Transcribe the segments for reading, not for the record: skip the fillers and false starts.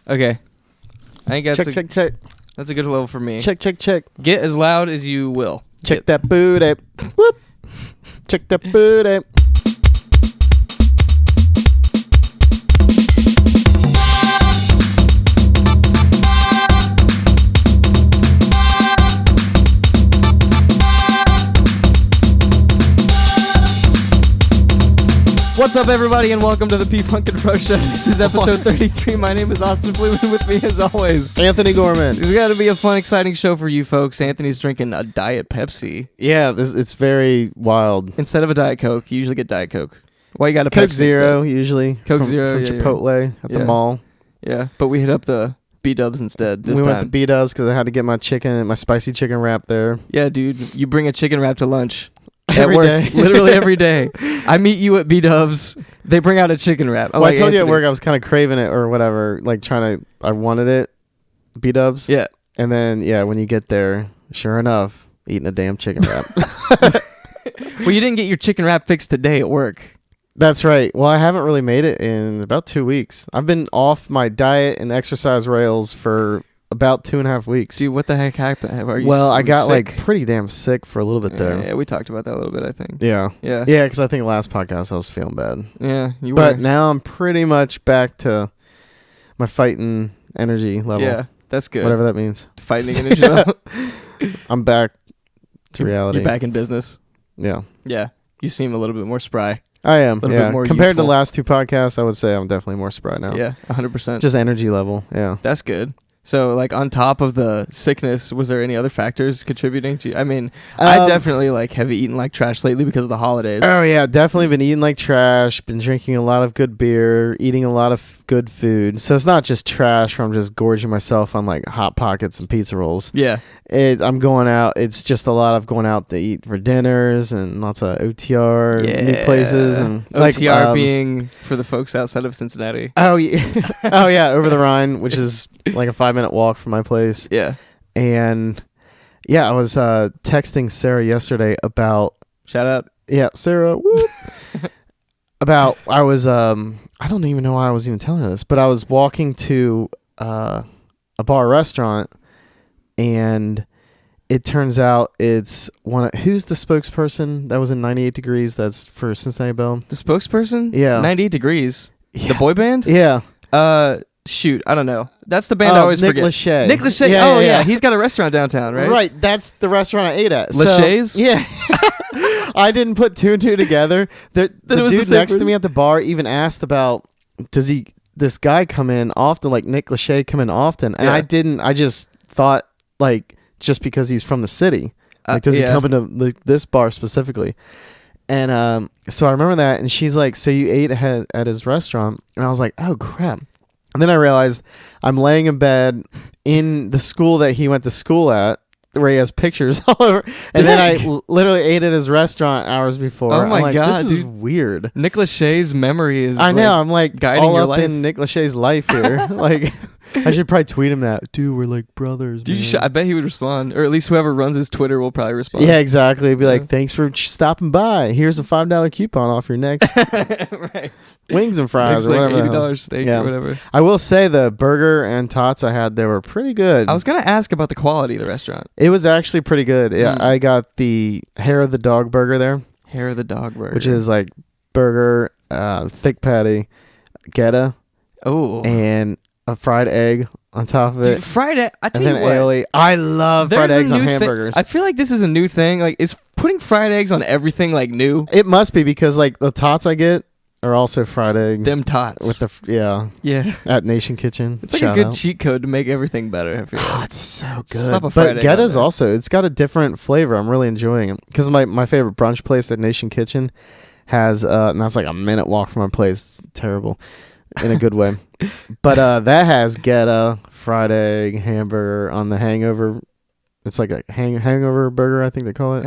Okay. I think that's check. That's a good level for me. Check. Get as loud as you will. Check that booty. Whoop. Check that booty. What's up, everybody, and welcome to the P-Funk and Fro show. This is episode 33. My name is Austin Fleeman. With me, as always, Anthony Gorman. It's got to be a fun, exciting show for you folks. Anthony's drinking a Diet Pepsi. Yeah, it's very wild. Instead of a Diet Coke, you usually get Diet Coke. Why you got a Coke Pepsi Zero, instead? usually. Coke from Zero, Chipotle at the mall. Yeah, but we hit up the B-dubs instead this we time. went to B-dubs because I had to get my spicy chicken wrap there. Yeah, dude, you bring a chicken wrap to lunch. Every day. Literally every day. I meet you at B-dubs. They bring out a chicken wrap. I told you at work I was kind of craving it or whatever, like I wanted it, B-dubs. Yeah. And then, when you get there, sure enough, eating a damn chicken wrap. Well, you didn't get your chicken wrap fixed today at work. That's right. Well, I haven't really made it in about 2 weeks. I've been off my diet and exercise rails for about 2.5 weeks. Dude, what the heck happened? I got sick? Pretty damn sick for a little bit there. Yeah, we talked about that a little bit, I think. Yeah, because I think last podcast I was feeling bad. Yeah, you were. But now I'm pretty much back to my fighting energy level. Yeah, that's good. Whatever that means. Fighting energy level. I'm back to reality. You're back in business. Yeah. Yeah, you seem a little bit more spry. I am. A little bit more compared youthful. to the last two podcasts, I would say I'm definitely more spry now. Yeah, 100%. Just energy level. Yeah. That's good. So, like, on top of the sickness, was there any other factors contributing to? I mean, I definitely have eaten like trash lately because of the holidays. Oh yeah, definitely been eating like trash. Been drinking a lot of good beer, eating a lot of good food. So it's not just trash where I'm just gorging myself on like Hot Pockets and pizza rolls. Yeah, I'm going out. It's just a lot of going out to eat for dinners and lots of OTR, new places, and OTR being for the folks outside of Cincinnati. Oh yeah, over the Rhine, which is like a 5-minute walk from my place. Yeah. And I was texting Sarah yesterday about shout out. Yeah, Sarah. About I was I don't even know why I was even telling her this, but I was walking to a bar restaurant, and it turns out it's who's the spokesperson that was in 98 Degrees that's for Cincinnati Bell? The spokesperson? Yeah. 98 Degrees. Yeah. The boy band? Yeah. Shoot, I don't know. That's the band I always forget. Nick Lachey. Nick Lachey. Yeah. He's got a restaurant downtown, right? Right. That's the restaurant I ate at. Lachey's? So, yeah. I didn't put two and two together. The dude next to me at the bar even asked about, this guy come in often, like Nick Lachey come in often? And I didn't. I just thought, like, just because he's from the city. Like, does he come into this bar specifically? And so I remember that, and she's like, so you ate at his restaurant? And I was like, oh, crap. And then I realized I'm laying in bed in the school that he went to school at, where he has pictures all over. And then I literally ate at his restaurant hours before. Oh my God, this is weird. Nick Lachey's memory is. I know. I'm like guiding all your up life. in Nick Lachey's life here. Like, I should probably tweet him that. Dude, we're like brothers. Dude, I bet he would respond, or at least whoever runs his Twitter will probably respond. Yeah, exactly. He'd be like, thanks for stopping by. Here's a $5 coupon off your next right. wings and fries, or like whatever. $80 steak or whatever. I will say the burger and tots I had there were pretty good. I was gonna ask about the quality of the restaurant. It was actually pretty good. Yeah, I got the hair of the dog burger there. Hair of the dog burger, which is like burger, thick patty, geta, and a fried egg on top of it. Dude, fried egg. I tell and you then what, aioli. I love fried eggs on hamburgers. I feel like this is a new thing. Like, is putting fried eggs on everything like new? It must be, because like the tots I get are also fried egg. Them tots with the at Nation Kitchen. It's like a good cheat code to make everything better. I feel like. It's so good. Slap a fried but egg geta's also, it's got a different flavor. I'm really enjoying it, because my favorite brunch place at Nation Kitchen has and that's like a minute walk from my place. It's terrible in a good way. But that has geta, fried egg, hamburger on the hangover. It's like a hangover burger, I think they call it.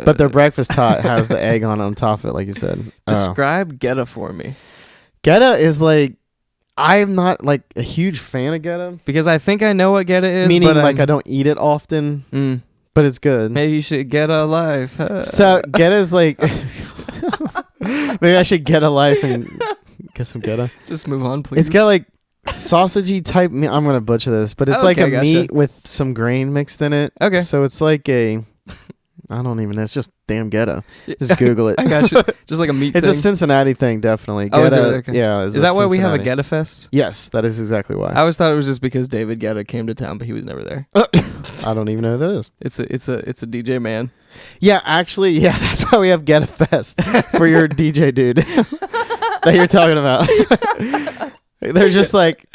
But their breakfast tot has the egg on top of it, like you said. Describe geta for me. Geta is like, I'm not like a huge fan of geta, because I think I know what geta is. Meaning, but like I don't eat it often, but it's good. Maybe you should get a life. So geta is like, maybe I should get a life and get some geta. Just move on, please. It's got like sausagey type meat. I'm gonna butcher this, but it's like a meat with some grain mixed in it. Okay. So it's like I don't even know. It's just damn ghetto. Just Google it. I got you. Just like a meat It's thing. a Cincinnati thing, definitely. Oh, is it really? Okay. Yeah. Is that why we have a Geta Fest? Yes, that is exactly why. I always thought it was just because David Guetta came to town, but he was never there. I don't even know who that is. It's a DJ man. Yeah, actually, yeah, that's why we have Geta Fest for your DJ dude that you're talking about. They're just like,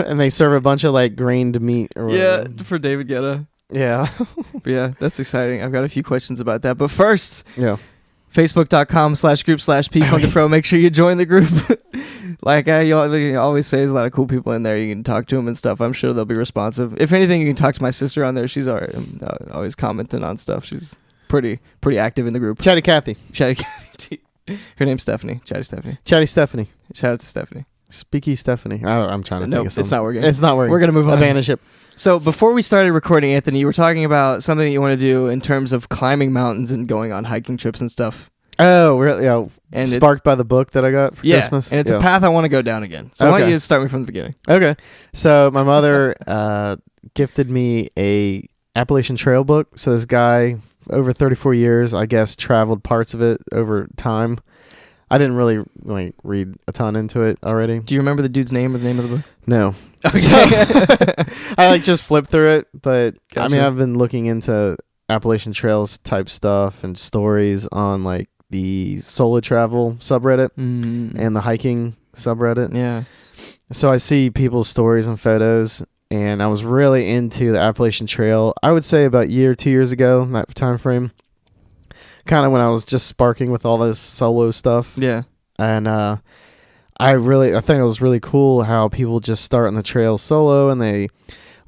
and they serve a bunch of like grained meat or whatever. Yeah, for David Guetta. Yeah. But yeah, that's exciting. I've got a few questions about that. But first, yeah. Facebook.com/group/P-Funk and Fro. Make sure you join the group. Like you always say, there's a lot of cool people in there. You can talk to them and stuff. I'm sure they'll be responsive. If anything, you can talk to my sister on there. She's always commenting on stuff. She's pretty active in the group. Chatty Cathy. Her name's Stephanie. Chatty Stephanie. Chatty Stephanie. Shout out to Stephanie. Speaky Stephanie. I'm trying to think of something. It's not working. It's not working. We're going to move on. Abandon ship. So before we started recording, Anthony, you were talking about something that you want to do in terms of climbing mountains and going on hiking trips and stuff. Oh, really? Yeah. And sparked by the book that I got for Christmas. And it's a path I want to go down again. So why don't you start me from the beginning? Okay. So my mother gifted me a Appalachian Trail book. So this guy, over 34 years, I guess, traveled parts of it over time. I didn't really like read a ton into it already. Do you remember the dude's name or the name of the book? No. Okay. So, I like just flipped through it, but Gotcha. I mean, I've been looking into Appalachian Trails type stuff and stories on like the solo travel subreddit and the hiking subreddit. Yeah. So I see people's stories and photos, and I was really into the Appalachian Trail. I would say about a year, 2 years ago, that time frame. Kind of when I was just sparking with all this solo stuff. Yeah. And I think it was really cool how people just start on the trail solo, and they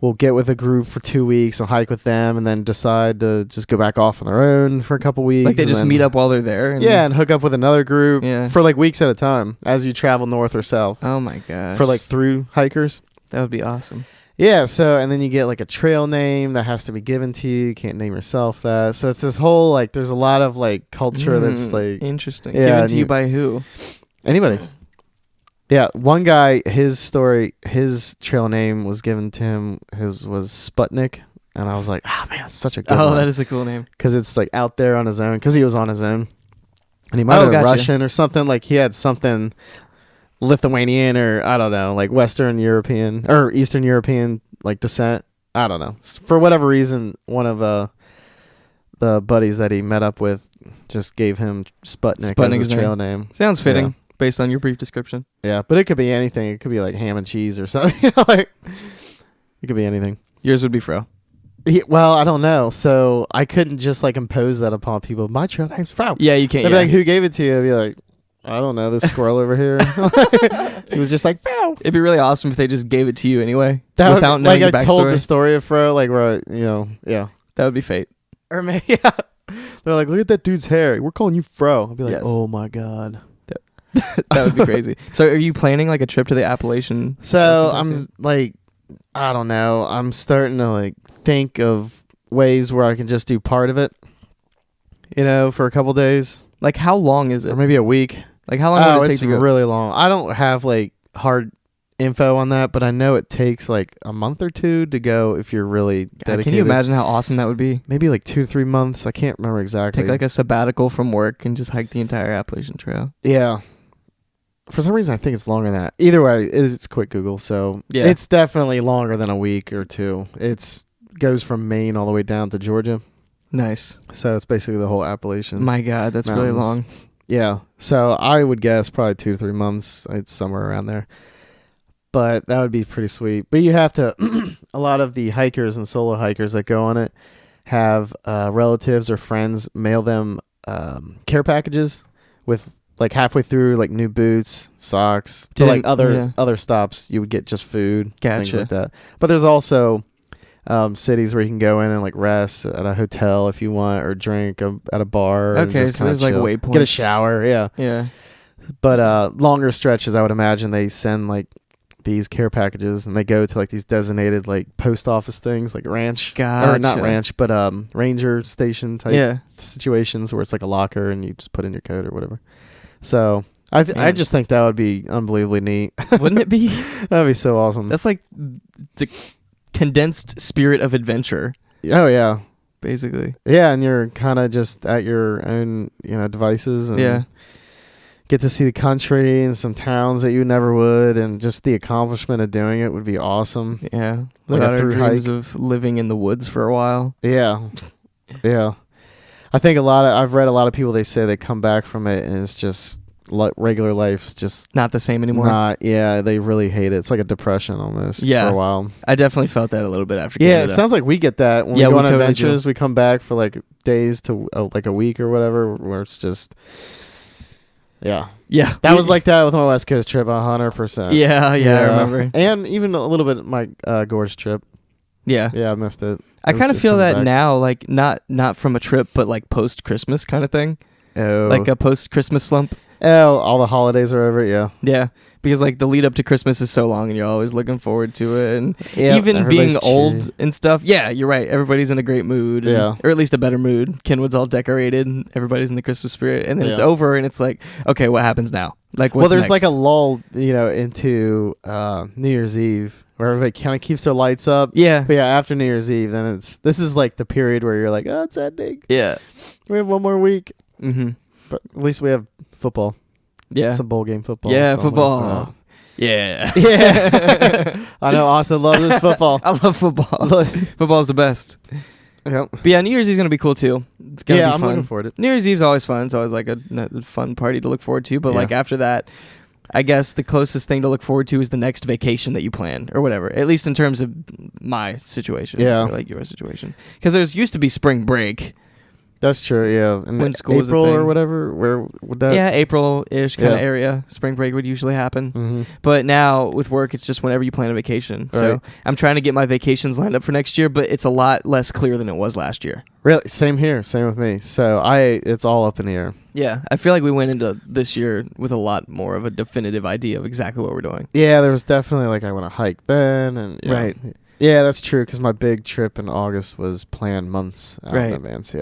will get with a group for 2 weeks and hike with them, and then decide to just go back off on their own for a couple weeks. Like they just meet up while they're there? And hook up with another group for like weeks at a time as you travel north or south. Oh my gosh. For like through hikers. That would be awesome. Yeah, so, and then you get like a trail name that has to be given to you. You can't name yourself that. So it's this whole, like, there's a lot of like culture that's like... Interesting. Yeah, given to you by who? Anybody. Yeah, one guy, his trail name was given to him, was Sputnik. And I was like, man, that's such a good one. Oh, that is a cool name. Because it's like out there on his own, because he was on his own. And he might have been Russian or something. Like he had something... Lithuanian or I don't know, like Western European or Eastern European like descent. I don't know. For whatever reason, one of the buddies that he met up with just gave him Sputnik as his trail name. Sounds fitting based on your brief description. Yeah, but it could be anything. It could be like ham and cheese or something. Like it could be anything. Yours would be Fro. Well, I don't know. So I couldn't just like impose that upon people. My trail name's Fro. Yeah, you can't. They'd be like, who gave it to you? I'd be like, I don't know, this squirrel over here. He was just like, Fro. It'd be really awesome if they just gave it to you anyway. That without would, knowing like your I told backstory. the story of Fro, like where yeah. That would be fate. Or maybe they're like, look at that dude's hair. We're calling you Fro. I'd be like, Yes. oh my god. That would be crazy. So are you planning like a trip to the Appalachian? So I'm like, I don't know. I'm starting to like think of ways where I can just do part of it, for a couple days. Like how long is it? Or maybe a week. Like how long would it take to go? It's really long. I don't have like hard info on that, but I know it takes like a month or two to go if you're really dedicated. Can you imagine how awesome that would be? Maybe like 2 or 3 months. I can't remember exactly. Take like a sabbatical from work and just hike the entire Appalachian Trail. Yeah. For some reason, I think it's longer than that. Either way, it's quick Google, so it's definitely longer than a week or two. It's goes from Maine all the way down to Georgia. Nice. So it's basically the whole Appalachian. My God, that's mountains. really long. Yeah. So I would guess probably 2 to 3 months. It's somewhere around there. But that would be pretty sweet. But you have to, a lot of the hikers and solo hikers that go on it have relatives or friends mail them care packages with like halfway through like new boots, socks, to like other stops you would get just food, things like that. But there's also cities where you can go in and like rest at a hotel if you want, or drink at a bar. Okay, just so there's like waypoints. Get a shower, yeah. But longer stretches, I would imagine they send like these care packages, and they go to like these designated like post office things, like ranch, or not ranch, but ranger station type situations where it's like a locker and you just put in your coat or whatever. So I just think that would be unbelievably neat. Wouldn't it be? That'd be so awesome. That's like the condensed spirit of adventure. Oh yeah, basically. Yeah, and you're kind of just at your own, devices, and get to see the country and some towns that you never would, and just the accomplishment of doing it would be awesome. Yeah, live out our dreams of living in the woods for a while. Yeah, yeah. I think I've read a lot of people. They say they come back from it and it's just regular life's just not the same anymore. They really hate it. It's like a depression almost. For a while. I definitely felt that a little bit after. Yeah, it sounds like we get that when we go on totally adventures. We come back for like days to like a week or whatever, where it's just. Yeah. That was like that with my West Coast trip, 100%. Yeah, I remember. And even a little bit my Gorge trip. Yeah, I missed it. I kind of feel that now, like not from a trip, but like post Christmas kind of thing. Oh, like a post Christmas slump. Oh, all the holidays are over. Yeah, because like the lead up to Christmas is so long, and you're always looking forward to it, and even being old and stuff. Yeah, you're right. Everybody's in a great mood, or at least a better mood. Kenwood's all decorated, and everybody's in the Christmas spirit, and then it's over, and it's like, okay, what happens now? Like, what's there's next? like a lull, into New Year's Eve, where everybody kind of keeps their lights up. Yeah, but after New Year's Eve, then this is like the period where you're like, oh, it's ending. Yeah, we have one more week. Mm-hmm. But at least we have football. Yeah, some bowl game football. Yeah, football. Yeah. I know Austin loves this football. I love football. Football's the best. Yep. But yeah, New Year's Eve's gonna be cool too. It's gonna be fun. I'm looking forward to it. New Year's Eve's always fun. It's always like a fun party to look forward to. But like after that, I guess the closest thing to look forward to is the next vacation that you plan or whatever. At least in terms of my situation. Yeah. Or like your situation. Because there's used to be spring break. That's true, yeah. And when school April or whatever, where would that? Yeah, April-ish kind of area. Spring break would usually happen. Mm-hmm. But now with work, it's just whenever you plan a vacation. Right. So I'm trying to get my vacations lined up for next year, but it's a lot less clear than it was last year. Really? Same here. Same with me. So it's all up in the air. Yeah, I feel like we went into this year with a lot more of a definitive idea of exactly what we're doing. Yeah, there was definitely like I want to hike then. And right. Yeah, that's true because my big trip in August was planned months out in advance,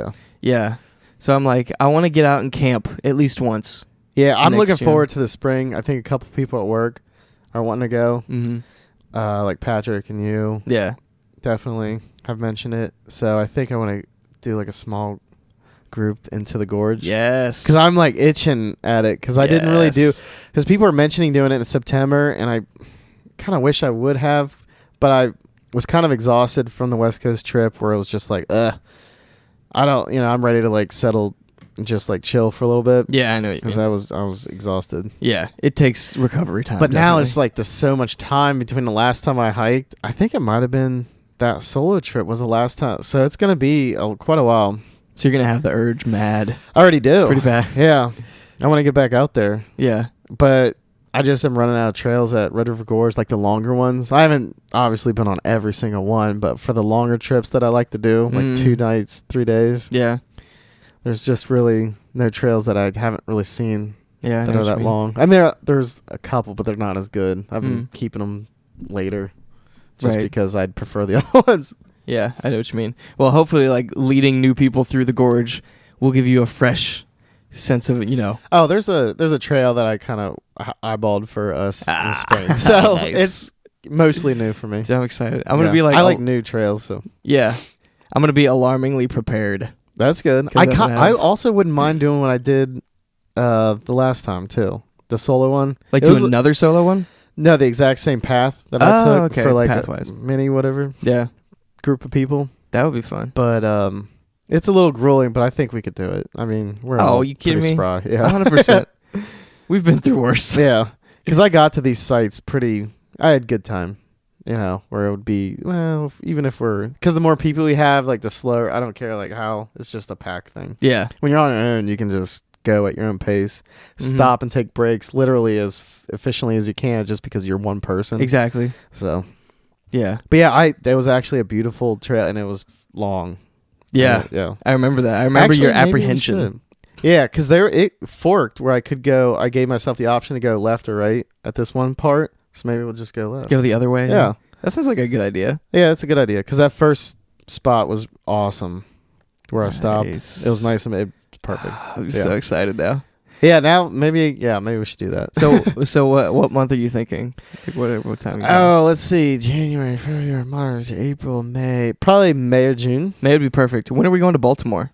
Yeah. So I'm like, I want to get out and camp at least once. Yeah, I'm looking forward to the spring. I think a couple people at work are wanting to go. Mm-hmm. Like Patrick and you. Yeah. Definitely have mentioned it. So I think I want to do like a small group into the gorge. Yes. Because I'm like itching at it because I didn't really do. Because people are mentioning doing it in September and I kind of wish I would have. But I was kind of exhausted from the West Coast trip where it was just like, I don't, I'm ready to like settle, just like chill for a little bit. Yeah, I know. Because I was exhausted. Yeah, it takes recovery time. But now it's like there's so much time between the last time I hiked. I think it might have been that solo trip was the last time. So it's going to be quite a while. So you're going to have the urge mad. I already do. Pretty bad. Yeah. I want to get back out there. Yeah. But I just am running out of trails at Red River Gorge, like the longer ones. I haven't obviously been on every single one, but for the longer trips that I like to do, like 2 nights, 3 days. Yeah. There's just really no trails that I haven't really seen that are that long. I mean, there's a couple, but they're not as good. I've been keeping them later just because I'd prefer the other ones. Yeah, I know what you mean. Well, hopefully, like, leading new people through the gorge will give you a fresh sense of, Oh, there's a trail that I kind of eyeballed for us in spring. So it's mostly new for me. So I'm excited. I'm going to be like... I like new trails, so... Yeah. I'm going to be alarmingly prepared. That's good. I also wouldn't mind doing what I did the last time, too. The solo one. Like do another solo one? No, the exact same path that I took for like Pathwise. a mini whatever. Yeah. Group of people. That would be fun. But it's a little grueling, but I think we could do it. I mean, we're you kidding me? Spry. Yeah. 100%. We've been through worse. Yeah. Because I got to these sites I had good time. Where it would be, well, even if because the more people we have, like the slower, I don't care like how, it's just a pack thing. Yeah. When you're on your own, you can just go at your own pace, stop and take breaks literally as efficiently as you can just because you're one person. Exactly. So. Yeah. But yeah, that was actually a beautiful trail and it was long. Yeah. Yeah. I remember that. I remember your apprehension. Yeah, because it forked where I could go. I gave myself the option to go left or right at this one part. So maybe we'll just go left. Go the other way? Yeah. That sounds like a good idea. Yeah, that's a good idea. Because that first spot was awesome where I stopped. It was nice and perfect. I'm so excited now. Yeah, now maybe we should do that. So what month are you thinking? Like what time? Let's see. January, February, March, April, May. Probably May or June. May would be perfect. When are we going to Baltimore?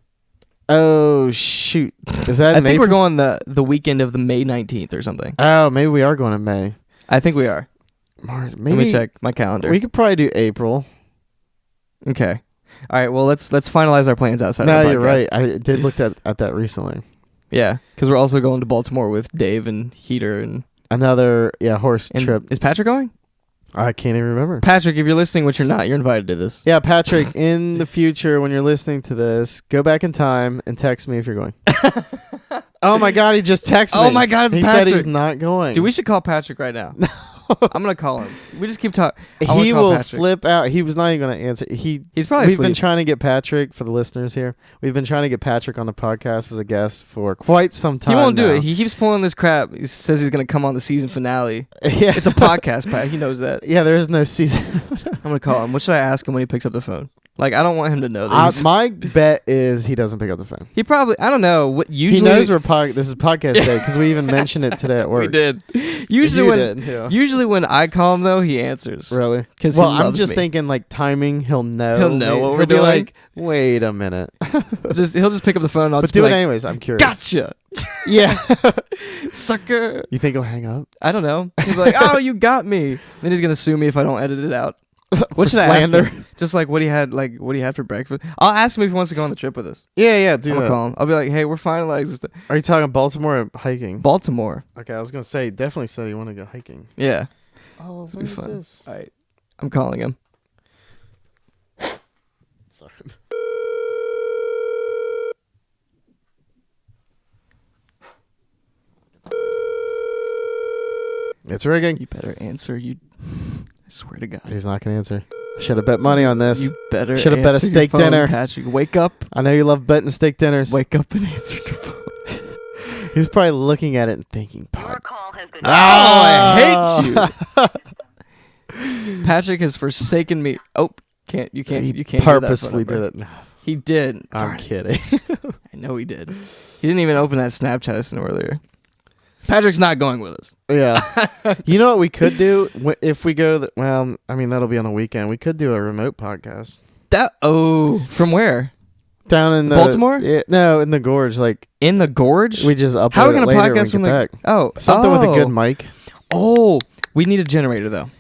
Oh shoot! Is that? I think we're going the weekend of the May 19th or something. Oh, maybe we are going in May. I think we are. March, maybe. Let me check my calendar. We could probably do April. Okay. All right. Well, let's finalize our plans outside. No, of the podcast. You're right. I did look at that recently. Yeah, because we're also going to Baltimore with Dave and Heater and another horse trip. Is Patrick going? I can't even remember. Patrick, if you're listening, which you're not, you're invited to this. Yeah, Patrick, in the future, when you're listening to this, go back in time and text me if you're going. Oh my God, he just texted me. Oh my God, it's he Patrick. Said he's not going. Dude, we should call Patrick right now. I'm gonna call him. We just keep talking. He will flip out. He was not even gonna answer. He's probably. We've been trying to get Patrick, for the listeners here. We've been trying to get Patrick on the podcast as a guest for quite some time. He won't do now. it. He keeps pulling this crap. He says he's gonna come on the season finale. Yeah, it's a podcast, Pat. He knows that. Yeah, there is no season. I'm gonna call him. What should I ask him when he picks up the phone? Like, I don't want him to know that. My bet is he doesn't pick up the phone. He probably. I don't know. What usually he knows this is podcast day because we even mentioned it today at work. We did. Usually when I call him though, he answers. Really? Because I'm just thinking like timing. He'll know. He'll know what we're doing. Be like, wait a minute. He'll just pick up the phone. And I'll but just do be it like, anyways. I'm curious. Gotcha. Yeah. Sucker. You think he'll hang up? I don't know. He's like, oh, you got me. Then he's gonna sue me if I don't edit it out. What should slander? I ask him? Just like what he had for breakfast. I'll ask him if he wants to go on the trip with us. Yeah, do that. Call him. I'll be like, hey, we're finalizing. Are you talking Baltimore or hiking? Baltimore. Okay, I was gonna say definitely said he wanted to go hiking. Yeah. Oh, what is this? All right, I'm calling him. Sorry. It's ringing. You better answer. I swear to God. He's not going to answer. Should have bet money on this. You better. Should have bet a steak dinner. Patrick, wake up. I know you love betting steak dinners. Wake up and answer your phone. He's probably looking at it and thinking, Your call has been I hate you. Patrick has forsaken me. Oh, you can't. He You can't. purposely did it. He did. I'm kidding. I know he did. He didn't even open that Snapchat I sent him earlier. Patrick's not going with us. Yeah. You know what we could do if we go to that'll be on the weekend. We could do a remote podcast. From where? Down in the Baltimore? No, in the gorge. Like in the gorge? We just upload How are we gonna podcast from the something with a good mic. Oh, we need a generator though.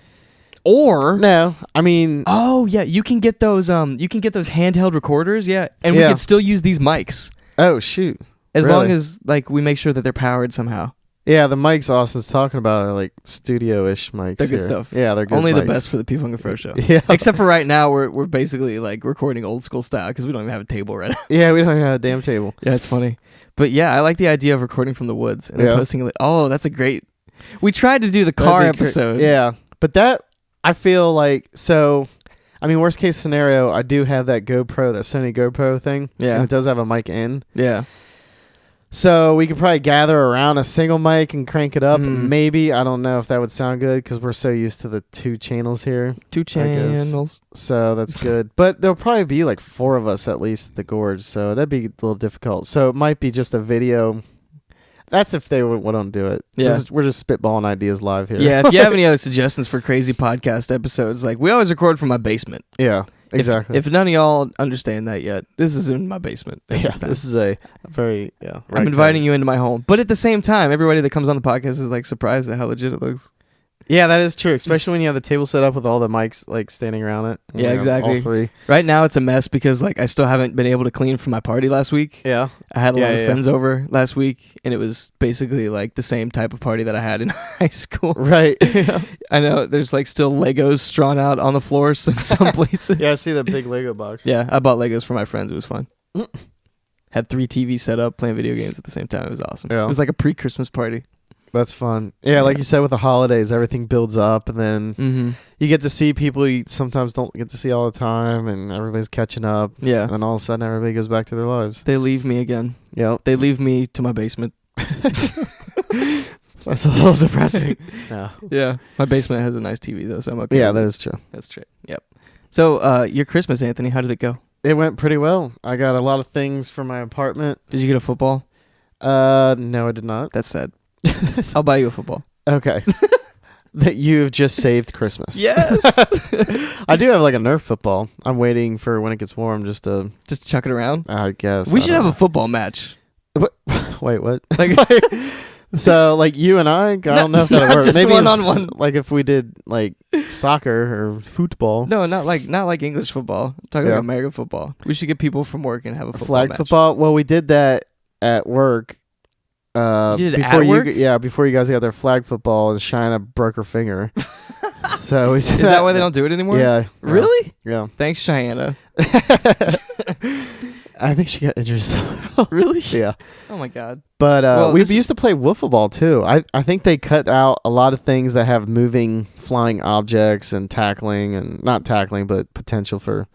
Or no, I mean. Oh yeah, you can get those handheld recorders, yeah, and we can still use these mics. Oh shoot! As long as like we make sure that they're powered somehow. Yeah, the mics Austin's talking about are like studio-ish mics. They're good stuff. Yeah, they're good. Only mics. the best for the P-Funk and Fro show. Yeah. Except for right now, we're basically like recording old school style because we don't even have a table right now. Yeah, we don't even have a damn table. Yeah, it's funny. But yeah, I like the idea of recording from the woods and then posting it. Oh, that's a great. We tried to do the car episode. Yeah, but that I feel like so. I mean, worst case scenario, I do have that Sony GoPro thing. Yeah, and it does have a mic in. Yeah. So we could probably gather around a single mic and crank it up. Maybe. I don't know if that would sound good because we're so used to the 2 channels here. 2 channels. So that's good. But there'll probably be like 4 of us at least at the gorge. So that'd be a little difficult. So it might be just a video. That's if they wouldn't do it. Yeah. We're just spitballing ideas live here. Yeah, if you have any other suggestions for crazy podcast episodes, like we always record from my basement. Yeah. Exactly. If none of y'all understand that yet, this is in my basement. Yeah, this is a very I'm inviting you into my home, but at the same time, everybody that comes on the podcast is like surprised at how legit it looks. Yeah, that is true, especially when you have the table set up with all the mics like standing around it. Yeah, exactly. All 3. Right now, it's a mess because like I still haven't been able to clean from my party last week. Yeah, I had a lot of friends over last week, and it was basically like the same type of party that I had in high school. Right. Yeah. I know there's like still Legos strawn out on the floors in some places. Yeah, I see that big Lego box. Yeah, I bought Legos for my friends. It was fun. Had 3 TVs set up, playing video games at the same time. It was awesome. Yeah. It was like a pre-Christmas party. That's fun. Yeah, like you said, with the holidays, everything builds up, and then you get to see people you sometimes don't get to see all the time, and everybody's catching up. Yeah. And then all of a sudden, everybody goes back to their lives. They leave me again. Yep. They leave me to my basement. That's a little depressing. No. Yeah. My basement has a nice TV, though, so I'm okay. Yeah, that is true. That's true. Yep. So, your Christmas, Anthony, how did it go? It went pretty well. I got a lot of things for my apartment. Did you get a football? No, I did not. That's sad. I'll buy you a football. Okay. That you've just saved Christmas. Yes. I do have like a Nerf football. I'm waiting for when it gets warm just to chuck it around. I guess we should have a football match. Wait, what? Like, so like you and I don't know if that'll work. Just maybe one-on-one. Like if we did like soccer or football. No, not like English football. I'm talking about American football. We should get people from work and have a football flag match. football. Well, we did that at work. You did it before at work? Before you guys got their flag football, and Shina broke her finger. So we is that why they don't do it anymore? Yeah. Really? Yeah. Thanks, Cheyenne. I think she got injured. Really? Yeah. Oh my god. But we used to play wiffle ball too. I think they cut out a lot of things that have moving, flying objects and tackling, and not tackling, but potential for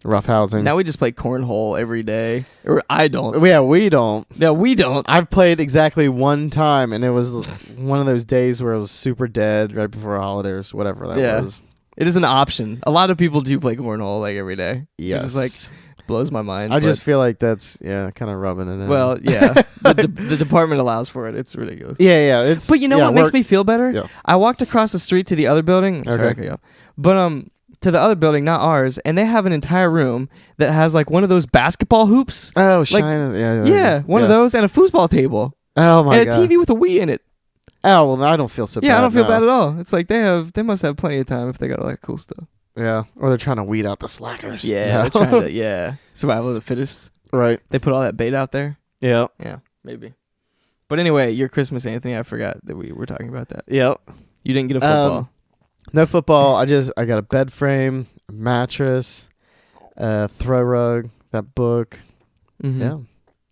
rough housing. Now we just play cornhole every day. Or I don't. Yeah, we don't. No, we don't. I've played exactly one time, and it was one of those days where it was super dead right before holidays, whatever that was. It is an option. A lot of people do play cornhole like every day. Yes. It's like blows my mind. I just feel like that's kind of rubbing it in. Well, yeah. the department allows for it. It's ridiculous. Yeah. It's but you know what makes me feel better? Yeah. I walked across the street to the other building. Okay. But to the other building, not ours, and they have an entire room that has like one of those basketball hoops. Oh, like, China. Yeah, one of those, and a foosball table. Oh my god. And a TV with a Wii in it. Oh well, I don't feel so bad. Yeah, I don't feel bad at all. It's like they must have plenty of time if they got all that cool stuff. Yeah, or they're trying to weed out the slackers. Yeah, they're trying to. Survival of the fittest. Right. They put all that bait out there. Yeah. Yeah, maybe. But anyway, your Christmas, Anthony. I forgot that we were talking about that. Yep. You didn't get a football. No football. I got a bed frame, a mattress, a throw rug, that book. Mm-hmm. Yeah.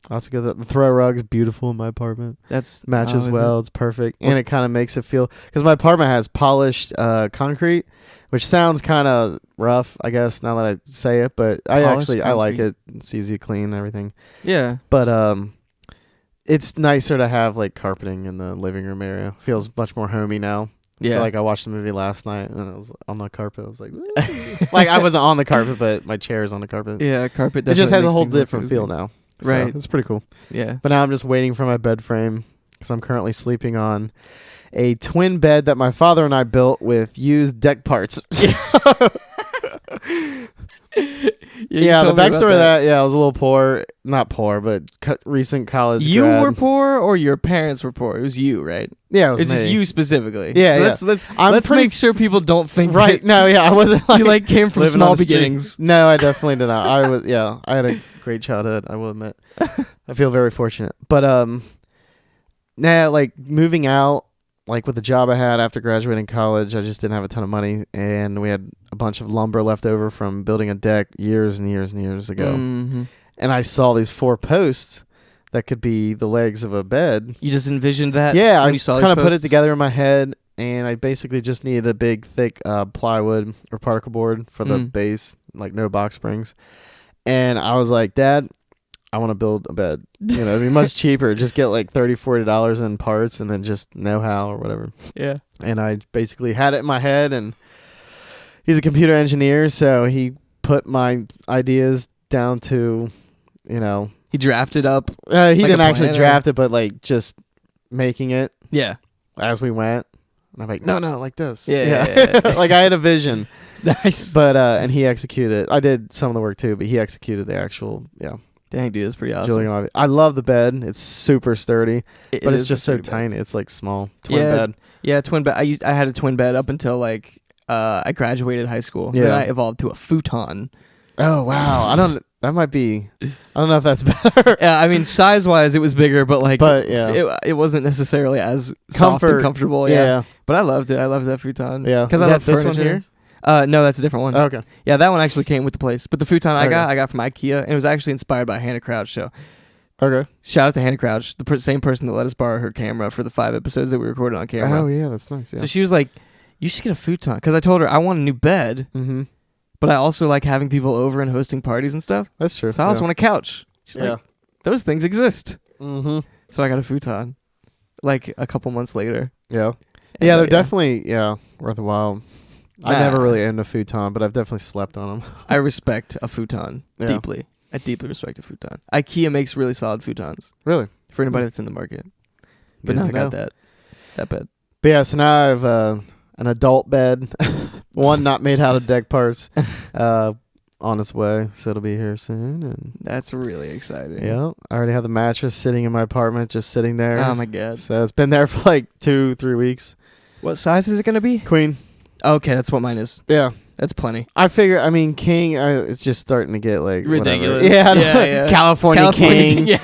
That's good. The throw rug's beautiful in my apartment. That's matches well. It's perfect, and it kind of makes it feel because my apartment has polished concrete, which sounds kind of rough, I guess. Now that I say it, but I like it. It's easy to clean and everything. Yeah, but it's nicer to have like carpeting in the living room area. Feels much more homey now. Yeah. So like I watched the movie last night and it was on the carpet. I was like, like I wasn't on the carpet, but my chair is on the carpet. Yeah, carpet. It just has a whole different feel now. Right. So it's pretty cool. Yeah. But now I'm just waiting for my bed frame because I'm currently sleeping on a twin bed that my father and I built with used deck parts. Yeah, the backstory of that, I was a little poor. Not poor, but recent college You grad. were poor or your parents were poor? It was you, right? Yeah, it was It's me. just you specifically. Yeah, so let's make sure people don't think right. No, I wasn't like you came from small beginnings. No, I definitely did not. I had a great childhood, I will admit. I feel very fortunate. But like moving out, like with the job I had after graduating college, I just didn't have a ton of money, and we had a bunch of lumber left over from building a deck years and years and years ago. Mm-hmm. And I saw these 4 posts that could be the legs of a bed. You just envisioned that? Yeah, I kind of put it together in my head, and I basically just needed a big, thick plywood or particle board for the base, like no box springs. And I was like, Dad, I want to build a bed. It'd be much cheaper. Just get like $30, $40 in parts and then just know how or whatever. Yeah. And I basically had it in my head, and he's a computer engineer, so he put my ideas down to, He drafted up. He didn't actually draft it, but like just making it. Yeah. As we went. And I'm like, no, like this. Yeah. Like I had a vision. Nice. But, and he executed it. I did some of the work too, but he executed the actual, Dang, dude, that's pretty awesome. I love the bed. It's super sturdy, but it's just so bed. tiny. It's like small twin bed. Yeah, twin bed. I had a twin bed up until like I graduated high school. Yeah. Then I evolved to a futon. Oh wow! That might be. I don't know if that's better. Yeah, I mean size wise, it was bigger, but it wasn't necessarily as soft and comfortable. Yeah. But I loved it. I loved that futon. Yeah, because I love this one here. No, that's a different one. Oh, okay. Yeah, that one actually came with the place. But the futon I got from IKEA, and it was actually inspired by Hannah Crouch. So, okay. Shout out to Hannah Crouch, the same person that let us borrow her camera for the 5 episodes that we recorded on camera. Oh yeah, that's nice. Yeah. So she was like, "You should get a futon," because I told her I want a new bed, but I also like having people over and hosting parties and stuff. That's true. So I also want a couch. She's like, "Those things exist." Mm-hmm. So I got a futon, like a couple months later. Yeah. Yeah, they're definitely worth a while. I never really owned a futon, but I've definitely slept on them. I respect a futon deeply. I deeply respect a futon. IKEA makes really solid futons. Really? for anybody that's in the market. But now I got that bed. But yeah, so now I have an adult bed, one not made out of deck parts, on its way. So it'll be here soon. And that's really exciting. Yeah, I already have the mattress sitting in my apartment, just sitting there. Oh my god! So it's been there for like 2-3 weeks. What size is it gonna be? Queen. Okay, that's what mine is. Yeah. That's plenty. I figure, I mean, king, it's just starting to get like ridiculous. Whatever. Yeah. California king. Yeah.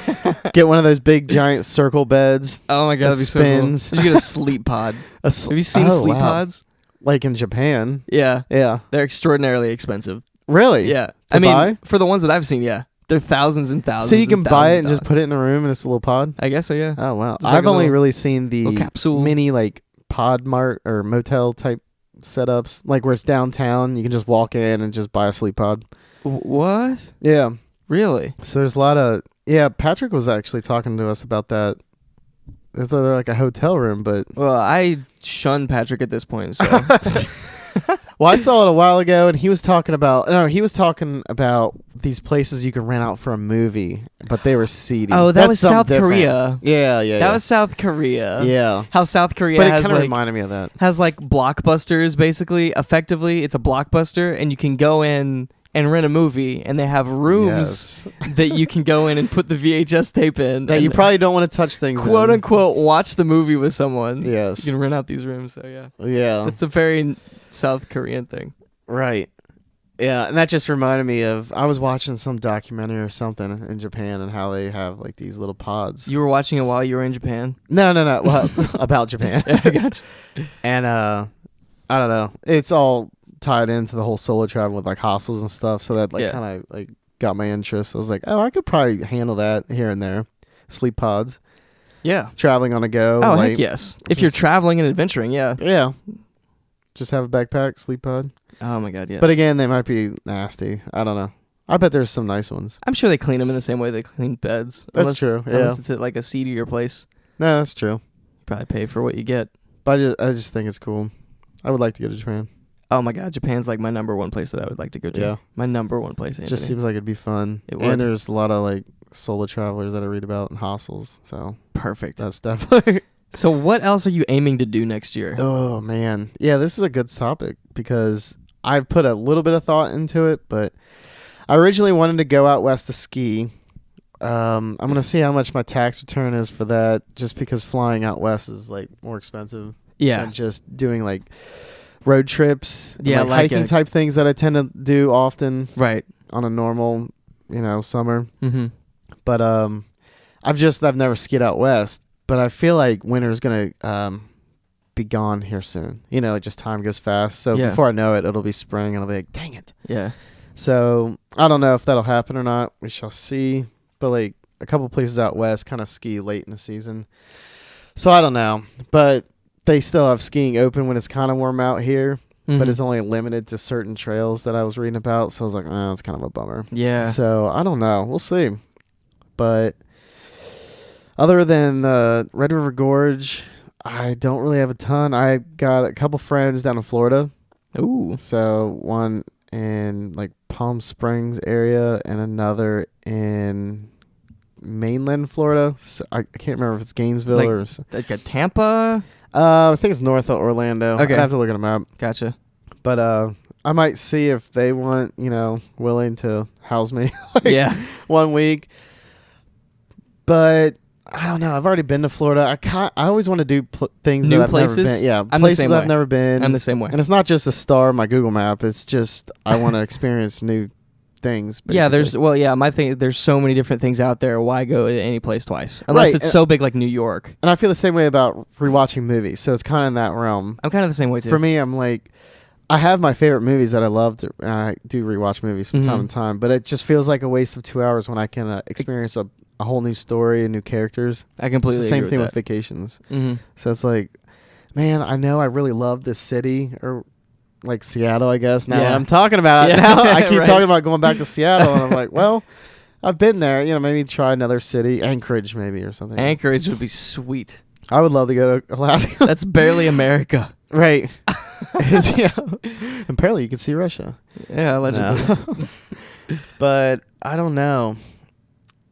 Get one of those big giant circle beds. Oh my god, that'd be spins. So cool. You get a sleep pod. Have you seen sleep pods? Like in Japan. Yeah. Yeah. They're extraordinarily expensive. Really? Yeah. To buy? For the ones that I've seen, yeah. They're thousands and thousands. So you can buy it and just put it in a room and it's a little pod? I guess so, yeah. Oh wow. Like I've only really seen the capsule mini like pod mart or motel type setups, like where it's downtown. You can just walk in and just buy a sleep pod. What? Yeah. Really? So there's a lot of Patrick was actually talking to us about that. It's like a hotel room, but well, I shun Patrick at this point. So well, I saw it a while ago, and he was talking about these places you can rent out for a movie, but they were seedy. Oh, that was South Korea. Yeah. That was South Korea. Yeah. How South Korea but it has kind of like, reminded me of that. Has like blockbusters, basically. Effectively, it's a blockbuster, and you can go in and rent a movie, and they have rooms that you can go in and put the VHS tape in. That you probably don't want to touch things quote unquote watch the movie with someone. Yes. You can rent out these rooms, so yeah. Yeah. It's a very South Korean thing. Right. Yeah, and that just reminded me of, I was watching some documentary or something in Japan and how they have like these little pods. You were watching it while you were in Japan? No. Well, about Japan. Yeah, I got you. And I don't know. It's all tied into the whole solo travel with like hostels and stuff, so that like kind of like got my interest. I was like, oh, I could probably handle that here and there. Sleep pods. Yeah. Traveling on a go. Oh, like, heck yes. If you're traveling and adventuring, yeah. Yeah. Just have a backpack, sleep pod. Oh my god, yeah. But again, they might be nasty. I don't know. I bet there's some nice ones. I'm sure they clean them in the same way they clean beds. That's true. Yeah. Unless it's at like a seedier place. No, that's true. You probably pay for what you get. But I just think it's cool. I would like to go to Japan. Oh my god, Japan's like my number one place that I would like to go to. Yeah. My number one place. Anthony. It just seems like it'd be fun. It would. And there's a lot of like solo travelers that I read about in hostels. So perfect. That's definitely. So what else are you aiming to do next year? Oh man. Yeah, this is a good topic because I've put a little bit of thought into it, but I originally wanted to go out west to ski. I'm going to see how much my tax return is for that, just because flying out west is like more expensive than just doing like road trips, and, like hiking type things that I tend to do often on a normal, summer. Mm-hmm. But I've never skied out west, but I feel like winter's going to be gone here soon. Just time goes fast. So before I know it, it'll be spring and I'll be like, dang it. Yeah. So I don't know if that'll happen or not. We shall see. But like a couple places out west kind of ski late in the season. So I don't know. But they still have skiing open when it's kind of warm out here. Mm-hmm. But it's only limited to certain trails that I was reading about. So I was like, oh, it's kind of a bummer. Yeah. So I don't know. We'll see. But other than Red River Gorge, I don't really have a ton. I got a couple friends down in Florida. Ooh. So one in like Palm Springs area and another in mainland Florida. So I can't remember if it's Gainesville or like a Tampa. I think it's north of Orlando. Okay. I have to look at a map. Gotcha. But I might see if they want, willing to house me. 1 week. But I don't know. I've already been to Florida. I always want to do things new that I've places? never been. Yeah, I'm places that I've never been. I'm the same way. And it's not just a star on my Google map. It's just I want to experience new things. Basically. My thing. There's so many different things out there. Why go to any place twice? Unless it's so big like New York. And I feel the same way about rewatching movies. So it's kind of in that realm. I'm kind of the same way too. For me, I'm like, I have my favorite movies that I love to. I do rewatch movies from time to time, but it just feels like a waste of 2 hours when I can experience a whole new story and new characters. I completely it's the same agree thing with with vacations. Mm-hmm. So it's like, man, I know I really love this city, or like Seattle, I guess. Now I'm talking about it. Now I keep talking about going back to Seattle, and I'm like, well, I've been there. Maybe try another city, Anchorage, maybe or something. Anchorage would be sweet. I would love to go to Alaska. That's barely America, right? Apparently, you can see Russia. Yeah, allegedly. No. But I don't know.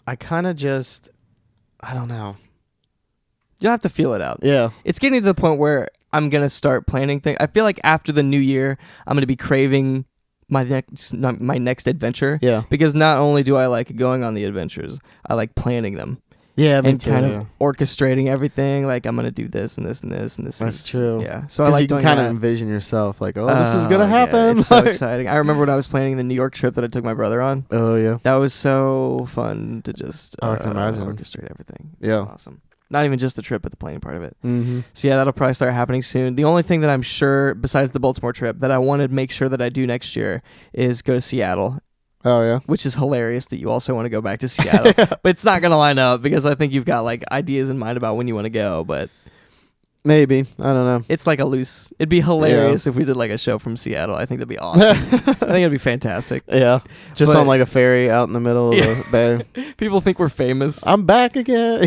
I kind of just, I don't know. You'll have to feel it out. Yeah. It's getting to the point where I'm going to start planning things. I feel like after the new year, I'm going to be craving my next adventure. Yeah. Because not only do I like going on the adventures, I like planning them. Yeah, and kind of orchestrating everything. Like, I'm going to do this and this and this and this. That's true. Yeah. So I like you doing kind that. of envision yourself like, oh, this is going to happen. Yeah, it's so exciting. I remember when I was planning the New York trip that I took my brother on. Oh, yeah. That was so fun to just I can imagine. orchestrate everything. Yeah. Awesome. Not even just the trip, but the planning part of it. Mm-hmm. So yeah, that'll probably start happening soon. The only thing that I'm sure, besides the Baltimore trip, that I want to make sure that I do next year is go to Seattle. Oh, yeah? Which is hilarious that you also want to go back to Seattle. But it's not going to line up because I think you've got like ideas in mind about when you want to go, but... Maybe. I don't know. It's like a loose... It'd be hilarious if we did like a show from Seattle. I think that'd be awesome. I think it'd be fantastic. Yeah. Just on like a ferry out in the middle of the bay. People think we're famous. I'm back again.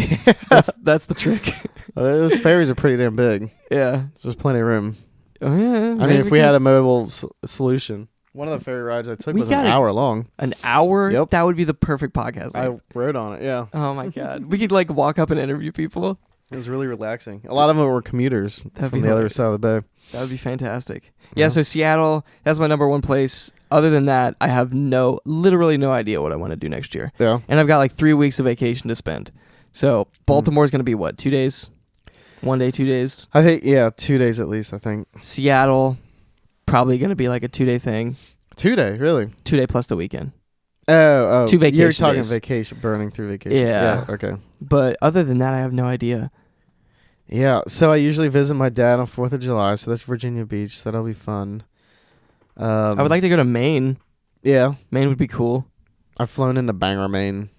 That's the trick. Those ferries are pretty damn big. Yeah. There's plenty of room. Oh, yeah. I mean, if we had a mobile solution. One of the ferry rides I took was an hour long. An hour? Yep. That would be the perfect podcast. I wrote on it, yeah. Oh, my God. We could like walk up and interview people. It was really relaxing. A lot of them were commuters from the other side of the bay. That would be fantastic. Yeah, so Seattle, that's my number one place. Other than that, I have literally no idea what I want to do next year. Yeah. And I've got like 3 weeks of vacation to spend. So Baltimore's going to be what, 2 days? 1 day, 2 days? I think, 2 days at least, I think. Seattle, probably going to be like a 2 day thing. 2 day, really? 2 day plus the weekend. Oh. 2 vacation You're talking days. vacation, burning through vacation. Yeah. Okay. But other than that, I have no idea. Yeah, so I usually visit my dad on 4th of July, so that's Virginia Beach, so that'll be fun. I would like to go to Maine. Yeah. Maine would be cool. I've flown into Bangor, Maine.